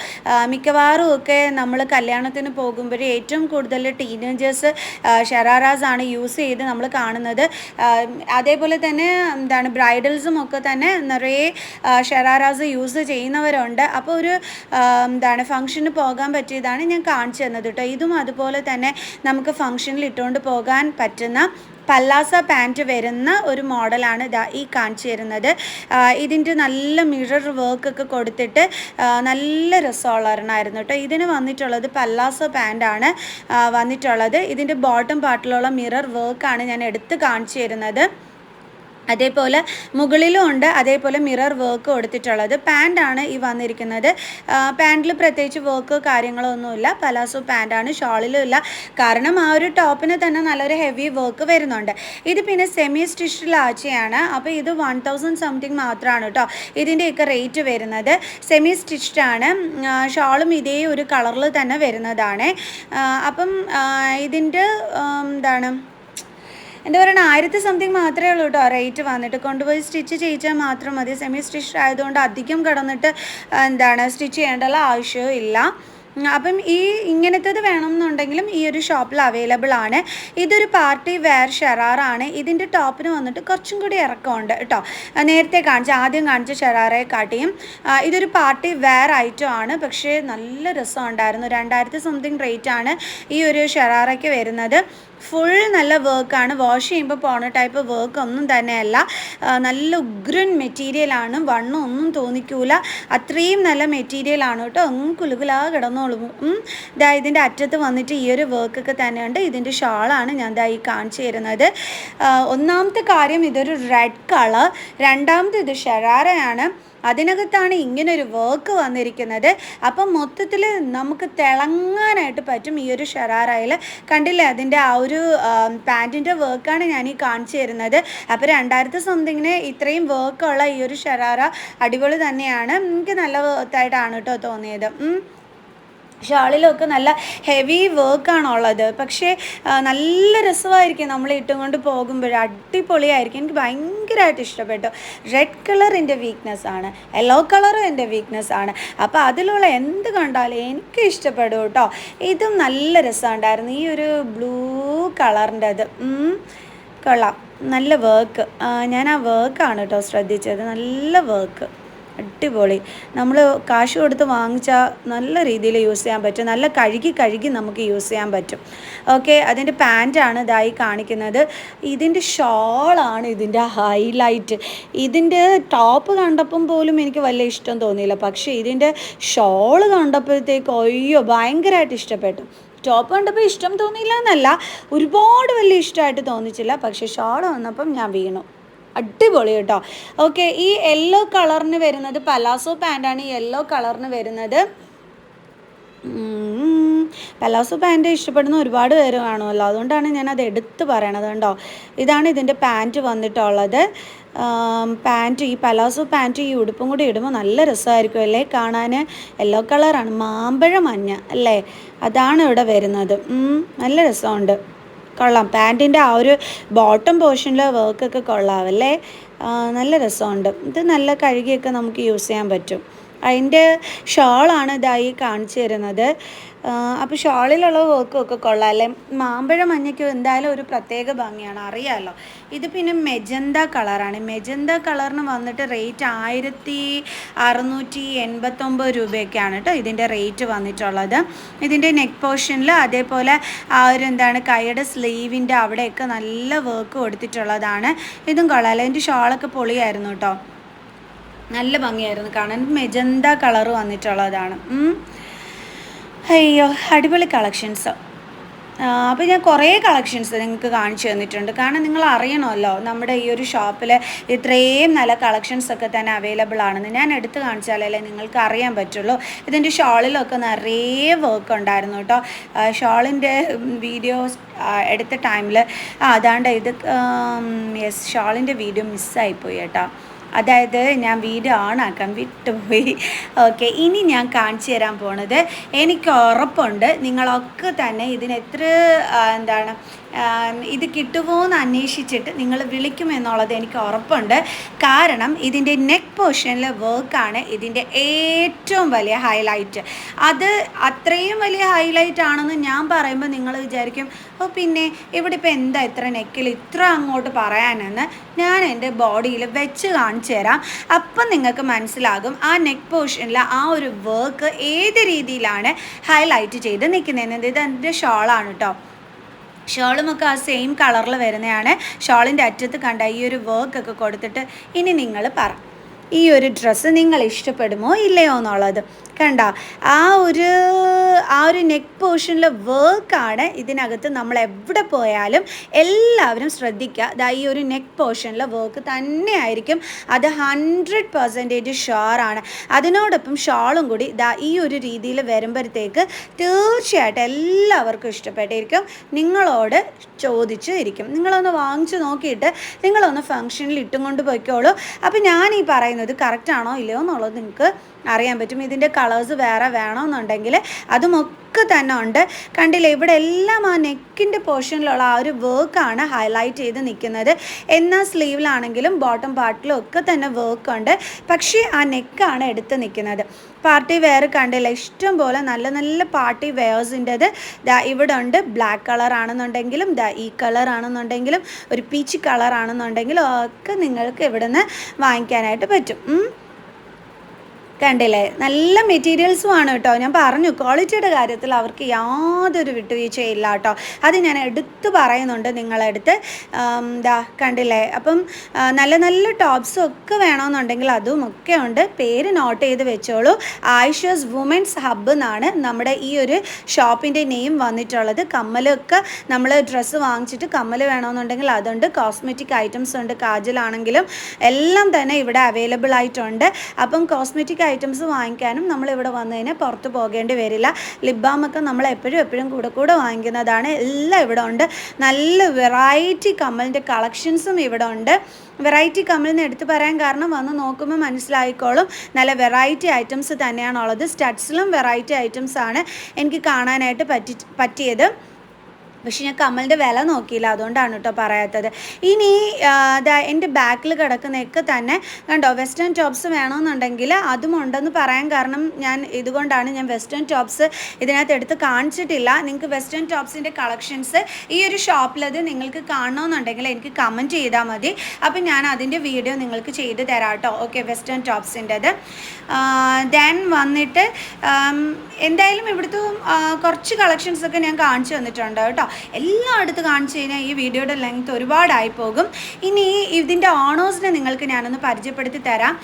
മിക്കവാറും ഒക്കെ നമ്മൾ കല്യാണത്തിന് പോകുമ്പോൾ ഏറ്റവും കൂടുതൽ ടീനേജേഴ്സ് ഷരാറാസ് ആണ് യൂസ് ചെയ്ത് നമ്മൾ കാണുന്നത്. അതേപോലെ തന്നെ എന്താണ് ബ്രൈഡൽസും ഒക്കെ തന്നെ നിറയെ ഷരാറാസ് യൂസ് ചെയ്യുന്നവരുണ്ട്. അപ്പോൾ ഒരു എന്താണ് ഫംഗ്ഷന് പോകാൻ പറ്റിയതാണ് ഞാൻ കാണിച്ചു തന്നത് കേട്ടോ. ഇതും അതുപോലെ തന്നെ നമുക്ക് ഫംഗ്ഷനിൽ ഇട്ടുകൊണ്ട് പോകാൻ പറ്റുന്ന പല്ലാസ പാൻറ്റ് വരുന്ന ഒരു മോഡലാണ് ഈ കാണിച്ചു തരുന്നത്. ഇതിൻ്റെ നല്ല മിറർ വർക്കൊക്കെ കൊടുത്തിട്ട് നല്ല രസമുള്ളവരണമായിരുന്നു കേട്ടോ. ഇതിന് വന്നിട്ടുള്ളത് പല്ലാസ പാൻറ്റാണ് വന്നിട്ടുള്ളത്. ഇതിൻ്റെ ബോട്ടം പാർട്ടിലുള്ള മിറർ വർക്കാണ് ഞാൻ എടുത്ത് കാണിച്ചു തരുന്നത്. അതേപോലെ മുകളിലും ഉണ്ട് അതേപോലെ മിറർ വർക്ക് കൊടുത്തിട്ടുള്ളത്. പാൻറ്റാണ് ഈ വന്നിരിക്കുന്നത്. പാൻറ്റിൽ പ്രത്യേകിച്ച് വർക്ക് കാര്യങ്ങളോ ഒന്നുമില്ല, പലാസോ പാൻറ്റാണ്, ഷോളിലും ഇല്ല. കാരണം ആ ഒരു ടോപ്പിന് തന്നെ നല്ലൊരു ഹെവി വർക്ക് വരുന്നുണ്ട്. ഇത് പിന്നെ സെമി സ്റ്റിച്ച്ഡ് ലാച്ചയാണ്. അപ്പോൾ ഇത് 1000 സംതിങ് മാത്രമാണ് കേട്ടോ ഇതിൻ്റെയൊക്കെ റേറ്റ് വരുന്നത്. സെമി സ്റ്റിച്ച്ഡ് ആണ്. ഷോളും ഇതേ ഒരു കളറിൽ തന്നെ വരുന്നതാണ്. അപ്പം ഇതിൻ്റെ എന്താണ് എന്താ പറയുക 1000 സംതിങ് മാത്രമേ ഉള്ളൂ കേട്ടോ റേറ്റ് വന്നിട്ട്. കൊണ്ടുപോയി സ്റ്റിച്ച് ചെയ്യിച്ചാൽ മാത്രം മതി. സെമി സ്റ്റിച്ച് ആയതുകൊണ്ട് അധികം കിടന്നിട്ട് സ്റ്റിച്ച് ചെയ്യേണ്ടുള്ള ആവശ്യവും ഇല്ല. അപ്പം ഇങ്ങനത്തേത് വേണമെന്നുണ്ടെങ്കിലും ഈ ഒരു ഷോപ്പിൽ അവൈലബിൾ ആണ്. ഇതൊരു പാർട്ടി വെയർ ഷറാറാണ്. ഇതിൻ്റെ ടോപ്പിന് വന്നിട്ട് കുറച്ചും കൂടി ഇറക്കമുണ്ട് കേട്ടോ. നേരത്തെ ആദ്യം കാണിച്ച ഷറാറയെ കാട്ടിയും ഇതൊരു പാർട്ടി വെയർ ഐറ്റം ആണ്. പക്ഷേ നല്ല രസമുണ്ടായിരുന്നു. 2000 സംതിങ് റേറ്റ് ആണ് ഈ ഒരു ഷറാറയ്ക്ക് വരുന്നത്. ഫുൾ നല്ല വർക്കാണ്. വാഷ് ചെയ്യുമ്പോൾ പോണ ടൈപ്പ് വർക്ക് ഒന്നും തന്നെയല്ല. നല്ല ഉഗ്രൻ മെറ്റീരിയലാണ്. വണ്ണം ഒന്നും തോന്നിക്കൂല, അത്രയും നല്ല മെറ്റീരിയലാണ് കേട്ടോ. കുലുകുലാ കിടന്നോളും. ഇതിൻ്റെ അറ്റത്ത് വന്നിട്ട് ഈ ഒരു വർക്കൊക്കെ തന്നെയുണ്ട്. ഇതിൻ്റെ ഷാളാണ് ഞാൻ ഈ കാണിച്ചു തരുന്നത്. ഒന്നാമത്തെ കാര്യം ഇതൊരു റെഡ് കളർ, രണ്ടാമത്തെ ഇത് ഷറാറയാണ്, അതിനകത്താണ് ഇങ്ങനൊരു വർക്ക് വന്നിരിക്കുന്നത്. അപ്പം മൊത്തത്തിൽ നമുക്ക് തിളങ്ങാനായിട്ട് പറ്റും ഈ ഒരു ഷറാറയിൽ. കണ്ടില്ലേ അതിൻ്റെ ആ ഒരു പാൻറ്റിൻ്റെ വർക്കാണ് ഞാൻ ഈ കാണിച്ചു തരുന്നത്. അപ്പോൾ 2000 സംതിങ്ങിന് ഇത്രയും വർക്കുള്ള ഈ ഒരു ഷറാറ അടിപൊളി തന്നെയാണ്. എനിക്ക് നല്ല വർത്തായിട്ടാണ് കേട്ടോ തോന്നിയത്. ഷാളിലൊക്കെ നല്ല ഹെവി വർക്കാണുള്ളത്. പക്ഷേ നല്ല രസമായിരിക്കും നമ്മൾ ഇട്ടുകൊണ്ട് പോകുമ്പോൾ, അടിപൊളിയായിരിക്കും. എനിക്ക് ഭയങ്കരമായിട്ട് ഇഷ്ടപ്പെട്ടു. റെഡ് കളർ എൻ്റെ വീക്ക്നെസ്സാണ്, യെല്ലോ കളറും എൻ്റെ വീക്ക്നെസ്സാണ്. അപ്പോൾ അതിലുള്ള എന്ത് കണ്ടാലും എനിക്ക് ഇഷ്ടപ്പെടും കേട്ടോ. ഇതും നല്ല രസമുണ്ടായിരുന്നു. ഈ ഒരു ബ്ലൂ കളറിൻ്റെത് കൊള്ളാം, നല്ല വർക്ക്. ഞാൻ ആ വർക്കാണ് കേട്ടോ ശ്രദ്ധിച്ചത്. നല്ല വർക്ക്, അടിപൊളി. നമ്മൾ കാശ് കൊടുത്ത് വാങ്ങിച്ചാൽ നല്ല രീതിയിൽ യൂസ് ചെയ്യാൻ പറ്റും. നല്ല കഴുകി നമുക്ക് യൂസ് ചെയ്യാൻ പറ്റും. ഓക്കെ, അതിൻ്റെ പാൻറ്റാണ് ഇതായി കാണിക്കുന്നത്. ഇതിൻ്റെ ഷോളാണ് ഇതിൻ്റെ ഹൈലൈറ്റ്. ഇതിൻ്റെ ടോപ്പ് കണ്ടപ്പം പോലും എനിക്ക് വലിയ ഇഷ്ടം തോന്നിയില്ല. പക്ഷേ ഇതിൻ്റെ ഷോള് കണ്ടപ്പോഴത്തേക്ക് അയ്യോ ഭയങ്കരമായിട്ട് ഇഷ്ടപ്പെട്ടു. ടോപ്പ് കണ്ടപ്പോൾ ഇഷ്ടം തോന്നിയില്ല എന്നല്ല, ഒരുപാട് വലിയ ഇഷ്ടമായിട്ട് തോന്നിച്ചില്ല. പക്ഷേ ഷോൾ വന്നപ്പം ഞാൻ വീണു. അടിപൊളി കേട്ടോ. ഓക്കെ, ഈ യെല്ലോ കളറിന് വരുന്നത് പലാസോ പാൻറ്റാണ്. ഈ യെല്ലോ കളറിന് വരുന്നത് പലാസോ പാൻറ്റ് ഇഷ്ടപ്പെടുന്ന ഒരുപാട് പേര് കാണുമല്ലോ, അതുകൊണ്ടാണ് ഞാനത് എടുത്ത് പറയണത് കേട്ടോ. ഇതാണ് ഇതിൻ്റെ പാൻറ്റ് വന്നിട്ടുള്ളത്. പാൻറ്റ്, ഈ പലാസോ പാൻറ്റ് ഈ ഉടുപ്പും കൂടി ഇടുമ്പോൾ നല്ല രസമായിരിക്കും അല്ലേ കാണാൻ. യെല്ലോ കളറാണ്, മാമ്പഴ മഞ്ഞ അല്ലേ, അതാണ് ഇവിടെ വരുന്നത്. നല്ല രസമുണ്ട്, കൊള്ളാം. പാൻറ്റിൻ്റെ ആ ഒരു ബോട്ടം പോർഷനിലെ വർക്കൊക്കെ കൊള്ളാമല്ലേ, നല്ല രസമുണ്ട്. ഇത് നല്ല കഴുകിയൊക്കെ നമുക്ക് യൂസ് ചെയ്യാൻ പറ്റും. അതിൻ്റെ ഷോളാണ് ഇതായി കാണിച്ചു തരുന്നത്. അപ്പോൾ ഷോളിലുള്ള വർക്കൊക്കെ കൊള്ളാം അല്ലേ. മാമ്പഴ മഞ്ഞയ്ക്ക് എന്തായാലും ഒരു പ്രത്യേക ഭംഗിയാണ്, അറിയാമല്ലോ. ഇത് പിന്നെ മെജന്ത കളറാണ്. മെജന്ത കളറിന് വന്നിട്ട് റേറ്റ് 1689 രൂപയൊക്കെയാണ് കേട്ടോ ഇതിൻ്റെ റേറ്റ് വന്നിട്ടുള്ളത്. ഇതിൻ്റെ നെക്ക് പോർഷനിൽ അതേപോലെ ആ ഒരു കൈയുടെ സ്ലീവിൻ്റെ അവിടെയൊക്കെ നല്ല വർക്ക് കൊടുത്തിട്ടുള്ളതാണ്. ഇതും കൊള്ളാമല്ലോ. ഇതിൻ്റെ ഷോളൊക്കെ പൊളിയായിരുന്നു കേട്ടോ, നല്ല ഭംഗിയായിരുന്നു കാണാൻ. മെജന്ത കളർ വന്നിട്ടുള്ളതാണ്. അയ്യോ അടിപൊളി കളക്ഷൻസ്. അപ്പോൾ ഞാൻ കുറേ കളക്ഷൻസ് നിങ്ങൾക്ക് കാണിച്ചു തന്നിട്ടുണ്ട്. കാരണം നിങ്ങൾ അറിയണമല്ലോ നമ്മുടെ ഈ ഒരു ഷോപ്പിൽ ഇത്രയും നല്ല കളക്ഷൻസൊക്കെ തന്നെ അവൈലബിൾ ആണെന്ന്. ഞാൻ എടുത്ത് കാണിച്ചാലല്ലേ നിങ്ങൾക്ക് അറിയാൻ പറ്റുള്ളൂ. ഇതിൻ്റെ ഷോളിലൊക്കെ നിറയെ വർക്ക് ഉണ്ടായിരുന്നു കേട്ടോ. ഷോളിൻ്റെ വീഡിയോസ് എടുത്ത ടൈമിൽ അതാണ്ട് ഇത് യെസ് ഷോളിൻ്റെ വീഡിയോ മിസ്സായിപ്പോയി കേട്ടോ. അതായത് ഞാൻ വീഡിയോ ഓണാക്കാൻ വിട്ടുപോയി. ഓക്കെ, ഇനി ഞാൻ കാണിച്ചു തരാൻ പോണത്, എനിക്ക് ഉറപ്പുണ്ട് നിങ്ങളൊക്കെ തന്നെ ഇതിന് എത്ര എന്താണ് ഇത് കിട്ടുമോ എന്ന് അന്വേഷിച്ചിട്ട് നിങ്ങൾ വിളിക്കുമെന്നുള്ളത് എനിക്ക് ഉറപ്പുണ്ട്. കാരണം ഇതിൻ്റെ നെക്ക് പോർഷനിലെ വർക്കാണ് ഇതിൻ്റെ ഏറ്റവും വലിയ ഹൈലൈറ്റ്. അത് അത്രയും വലിയ ഹൈലൈറ്റ് ആണെന്ന് ഞാൻ പറയുമ്പോൾ നിങ്ങൾ വിചാരിക്കും, ഓ പിന്നെ ഇവിടെ ഇപ്പോൾ എന്താ ഇത്ര നെക്കിൽ ഇത്ര അങ്ങോട്ട് പറയാനെന്ന്. ഞാൻ എൻ്റെ ബോഡിയിൽ വെച്ച് കാണിച്ചു തരാം. അപ്പം നിങ്ങൾക്ക് മനസ്സിലാകും ആ നെക്ക് പോർഷനിൽ ആ ഒരു വർക്ക് ഏത് രീതിയിലാണ് ഹൈലൈറ്റ് ചെയ്ത് നിൽക്കുന്നതെന്ന്. ഇത് എൻ്റെ ഷോളാണ് കേട്ടോ. ഷോളുമൊക്കെ ആ സെയിം കളറിൽ വരുന്നതാണ്. ഷോളിൻ്റെ അറ്റത്ത് കണ്ട ഈ ഒരു വർക്കൊക്കെ കൊടുത്തിട്ട് ഇനി നിങ്ങൾ പറ, ഈ ഒരു ഡ്രസ്സ് നിങ്ങൾ ഇഷ്ടപ്പെടുമോ ഇല്ലയോ എന്നുള്ളത്. കണ്ട ആ ഒരു നെക്ക് പോർഷനിലെ വർക്കാണ് ഇതിനകത്ത്. നമ്മൾ എവിടെ പോയാലും എല്ലാവരും ശ്രദ്ധിക്കുക, ദാ ഈ ഒരു നെക്ക് പോർഷനിലെ വർക്ക് തന്നെയായിരിക്കും. അത് 100% ഷുവറാണ്. അതിനോടൊപ്പം ഷോളും കൂടി ദാ ഈ ഒരു രീതിയിൽ വരുമ്പോഴത്തേക്ക് തീർച്ചയായിട്ടും എല്ലാവർക്കും ഇഷ്ടപ്പെട്ടിരിക്കും. നിങ്ങളോട് ചോദിച്ചു ഇരിക്കും. നിങ്ങളൊന്ന് വാങ്ങിച്ചു നോക്കിയിട്ട് നിങ്ങളൊന്ന് ഫംഗ്ഷനിൽ ഇട്ടും കൊണ്ട് പോയിക്കോളൂ. അപ്പോൾ ഞാൻ ഈ പറയുന്നത് കറക്റ്റാണോ ഇല്ലയോ എന്നുള്ളത് നിങ്ങൾക്ക് അറിയാൻ പറ്റും. ഇതിൻ്റെ കളേഴ്സ് വേറെ വേണമെന്നുണ്ടെങ്കിൽ അതുമൊക്കെ തന്നെ ഉണ്ട്. കണ്ടില്ലേ, ഇവിടെ എല്ലാം ആ നെക്കിൻ്റെ പോർഷനിലുള്ള ആ ഒരു വർക്കാണ് ഹൈലൈറ്റ് ചെയ്ത് നിൽക്കുന്നത്. എന്നാൽ സ്ലീവിലാണെങ്കിലും ബോട്ടം പാർട്ടിലും ഒക്കെ തന്നെ വർക്ക് ഉണ്ട്. പക്ഷേ ആ നെക്കാണ് എടുത്ത് നിൽക്കുന്നത്. പാർട്ടി വെയർ കണ്ടില്ല, ഇഷ്ടം പോലെ നല്ല നല്ല പാർട്ടി വെയേഴ്സിൻ്റെത് ദാ ഇവിടെ ഉണ്ട്. ബ്ലാക്ക് കളർ ആണെന്നുണ്ടെങ്കിലും ദാ ഈ കളർ ആണെന്നുണ്ടെങ്കിലും ഒരു പീച്ച് കളർ ആണെന്നുണ്ടെങ്കിലും ഒക്കെ നിങ്ങൾക്ക് ഇവിടുന്ന് വാങ്ങിക്കാനായിട്ട് പറ്റും. കണ്ടില്ലേ, നല്ല മെറ്റീരിയൽസും ആണ് കേട്ടോ. ഞാൻ പറഞ്ഞു, ക്വാളിറ്റിയുടെ കാര്യത്തിൽ അവർക്ക് യാതൊരു വിട്ടുവീഴ്ചയില്ല കേട്ടോ. അത് ഞാൻ എടുത്ത് പറയുന്നുണ്ട് നിങ്ങളടുത്ത്. ഇതാ കണ്ടില്ലേ. അപ്പം നല്ല നല്ല ടോപ്സും ഒക്കെ വേണമെന്നുണ്ടെങ്കിൽ അതും ഒക്കെ ഉണ്ട്. പേര് നോട്ട് ചെയ്ത് വെച്ചോളൂ. ആയിഷസ് വുമൻസ് ഹബ്ബ് എന്നാണ് നമ്മുടെ ഈ ഒരു ഷോപ്പിൻ്റെ നെയിം വന്നിട്ടുള്ളത്. കമ്മലൊക്കെ നമ്മൾ ഡ്രസ്സ് വാങ്ങിച്ചിട്ട് കമ്മൽ വേണമെന്നുണ്ടെങ്കിൽ അതുണ്ട്. കോസ്മെറ്റിക് ഐറ്റംസ് ഉണ്ട്. കാജലാണെങ്കിലും എല്ലാം തന്നെ ഇവിടെ അവൈലബിൾ ആയിട്ടുണ്ട്. അപ്പം കോസ്മെറ്റിക് ഐറ്റംസ് വാങ്ങിക്കാനും നമ്മളിവിടെ വന്നു കഴിഞ്ഞാൽ പുറത്ത് പോകേണ്ടി വരില്ല. ലിപ് ബാമൊക്കെ നമ്മൾ എപ്പോഴും കൂടെ വാങ്ങിക്കുന്നതാണ്. എല്ലാം ഇവിടെ ഉണ്ട്. നല്ല വെറൈറ്റി കമ്മലിൻ്റെ കളക്ഷൻസും ഇവിടെ ഉണ്ട്. വെറൈറ്റി കമ്മലിന് എടുത്ത് പറയാൻ കാരണം വന്ന് നോക്കുമ്പോൾ മനസ്സിലായിക്കോളും, നല്ല വെറൈറ്റി ഐറ്റംസ് തന്നെയാണുള്ളത്. സ്റ്റഡ്സിലും വെറൈറ്റി ഐറ്റംസാണ് എനിക്ക് കാണാനായിട്ട് പറ്റിയത്. പക്ഷെ ഞാൻ കമ്മലിൻ്റെ വില നോക്കിയില്ല, അതുകൊണ്ടാണ് കേട്ടോ പറയാത്തത്. ഇനി എൻ്റെ ബാക്കിൽ കിടക്കുന്നതൊക്കെ തന്നെ കണ്ടോ, വെസ്റ്റേൺ ടോപ്സ് വേണമെന്നുണ്ടെങ്കിൽ അതും ഉണ്ടെന്ന് പറയാൻ കാരണം ഇതുകൊണ്ടാണ് ഞാൻ വെസ്റ്റേൺ ടോപ്സ് ഇതിനകത്ത് എടുത്ത് കാണിച്ചിട്ടില്ല. നിങ്ങൾക്ക് വെസ്റ്റേൺ ടോപ്സിൻ്റെ കളക്ഷൻസ് ഈ ഒരു ഷോപ്പിലത് നിങ്ങൾക്ക് കാണണമെന്നുണ്ടെങ്കിൽ എനിക്ക് കമൻറ്റ് ചെയ്താൽ മതി. അപ്പം ഞാൻ അതിൻ്റെ വീഡിയോ നിങ്ങൾക്ക് ചെയ്ത് തരാം കേട്ടോ. Okay, western ടോപ്സിൻ്റെത്. ദെൻ വന്നിട്ട് എന്തായാലും ഇവിടുത്തെ കുറച്ച് കളക്ഷൻസൊക്കെ ഞാൻ കാണിച്ചു തന്നിട്ടുണ്ട് കേട്ടോ. എല്ലാം അടുത്ത് കാണിച്ചു കഴിഞ്ഞാൽ ഈ വീഡിയോയുടെ ലെങ്ത് ഒരുപാടായി പോകും. ഇനി ഇതിൻ്റെ ഓണേഴ്സിനെ നിങ്ങൾക്ക് ഞാനൊന്ന് പരിചയപ്പെടുത്തി തരാം.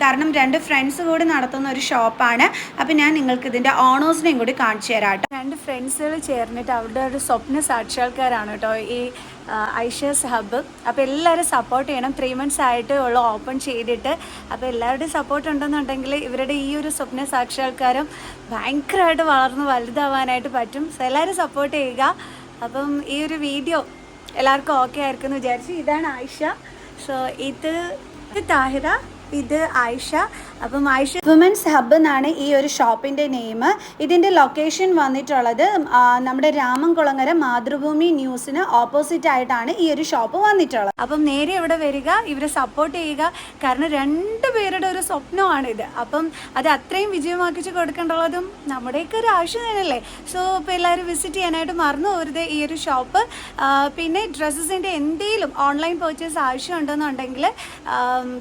കാരണം 2 ഫ്രണ്ട്സ് കൂടി നടത്തുന്ന ഒരു ഷോപ്പാണ്. അപ്പോൾ ഞാൻ നിങ്ങൾക്ക് ഇതിൻ്റെ ഓണേഴ്സിനെയും കൂടി കാണിച്ചു തരാം കേട്ടോ. 2 ഫ്രണ്ട്സുകൾ ചേർന്നിട്ട് അവരുടെ ഒരു സ്വപ്ന സാക്ഷാത്കാരമാണ് കേട്ടോ ഈ ഐഷസ് ഹബ്ബ്. അപ്പോൾ എല്ലാവരും സപ്പോർട്ട് ചെയ്യണം. 3 months ആയിട്ട് ഉള്ള ഓപ്പൺ ചെയ്തിട്ട്. അപ്പോൾ എല്ലാവരുടെയും സപ്പോർട്ട് ഉണ്ടെന്നുണ്ടെങ്കിൽ ഇവരുടെ ഈ ഒരു സ്വപ്ന സാക്ഷാത്കാരം ഭയങ്കരമായിട്ട് വളർന്ന് വലുതാവാനായിട്ട് പറ്റും. സോ എല്ലാവരും സപ്പോർട്ട് ചെയ്യുക. അപ്പം ഈ ഒരു വീഡിയോ എല്ലാവർക്കും ഓക്കെ ആയിരിക്കും എന്ന് വിചാരിച്ചു. ഇതാണ് ആയിഷ. സോ ഇത് താഹിറ, ഇത് ആയിഷ. അപ്പം ആയിഷ വുമൻസ് ഹബ്ബ് എന്നാണ് ഈ ഒരു ഷോപ്പിൻ്റെ നെയിം. ഇതിൻ്റെ ലൊക്കേഷൻ വന്നിട്ടുള്ളത് നമ്മുടെ രാമൻകുളങ്ങര മാതൃഭൂമി ന്യൂസിന് ഓപ്പോസിറ്റ് ആയിട്ടാണ് ഈ ഒരു ഷോപ്പ് വന്നിട്ടുള്ളത്. അപ്പം നേരെ ഇവിടെ വരിക, ഇവരെ സപ്പോർട്ട് ചെയ്യുക. കാരണം 2 പേരുടെ ഒരു സ്വപ്നമാണിത്. അപ്പം അത് അത്രയും വിജയമാക്കിച്ച് കൊടുക്കേണ്ടുള്ളതും നമ്മുടെയൊക്കെ ഒരു ആവശ്യം തന്നെയല്ലേ. സോ ഇപ്പോൾ എല്ലാവരും വിസിറ്റ് ചെയ്യാനായിട്ട് മറന്നു പോകരുത് ഈ ഒരു ഷോപ്പ്. പിന്നെ ഡ്രസ്സസിൻ്റെ എന്തെങ്കിലും ഓൺലൈൻ പർച്ചേസ് ആവശ്യമുണ്ടെന്നുണ്ടെങ്കിൽ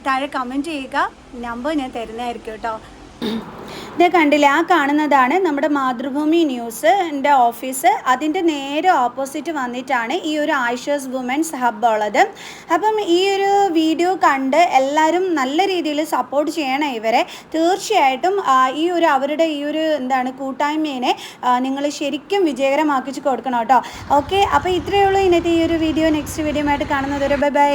താഴെ കമൻറ്റ് ചെയ്യുക. നമ്പർ ഞാൻ തരുന്നതായിരിക്കും കേട്ടോ. ഇത് കണ്ടില്ലേ, ആ കാണുന്നതാണ് നമ്മുടെ മാതൃഭൂമി ന്യൂസിൻ്റെ ഓഫീസ്. അതിൻ്റെ നേരെ ഓപ്പോസിറ്റ് വന്നിട്ടാണ് ഈ ഒരു ആയിഷസ് വുമൻസ് ഹബ്ബ് ഉള്ളത്. അപ്പം ഈ ഒരു വീഡിയോ കണ്ട് എല്ലാവരും നല്ല രീതിയിൽ സപ്പോർട്ട് ചെയ്യണം ഇവരെ. തീർച്ചയായിട്ടും അവരുടെ ഈ ഒരു കൂട്ടായ്മയെ നിങ്ങൾ ശരിക്കും വിജയകരമാക്കിച്ച് കൊടുക്കണം കേട്ടോ. ഓക്കെ, അപ്പോൾ ഇത്രയേ ഉള്ളൂ ഇന്നത്തെ ഈ ഒരു വീഡിയോ. നെക്സ്റ്റ് വീഡിയോ ആയിട്ട് കാണുന്നത് വരെ ബൈ ബൈ.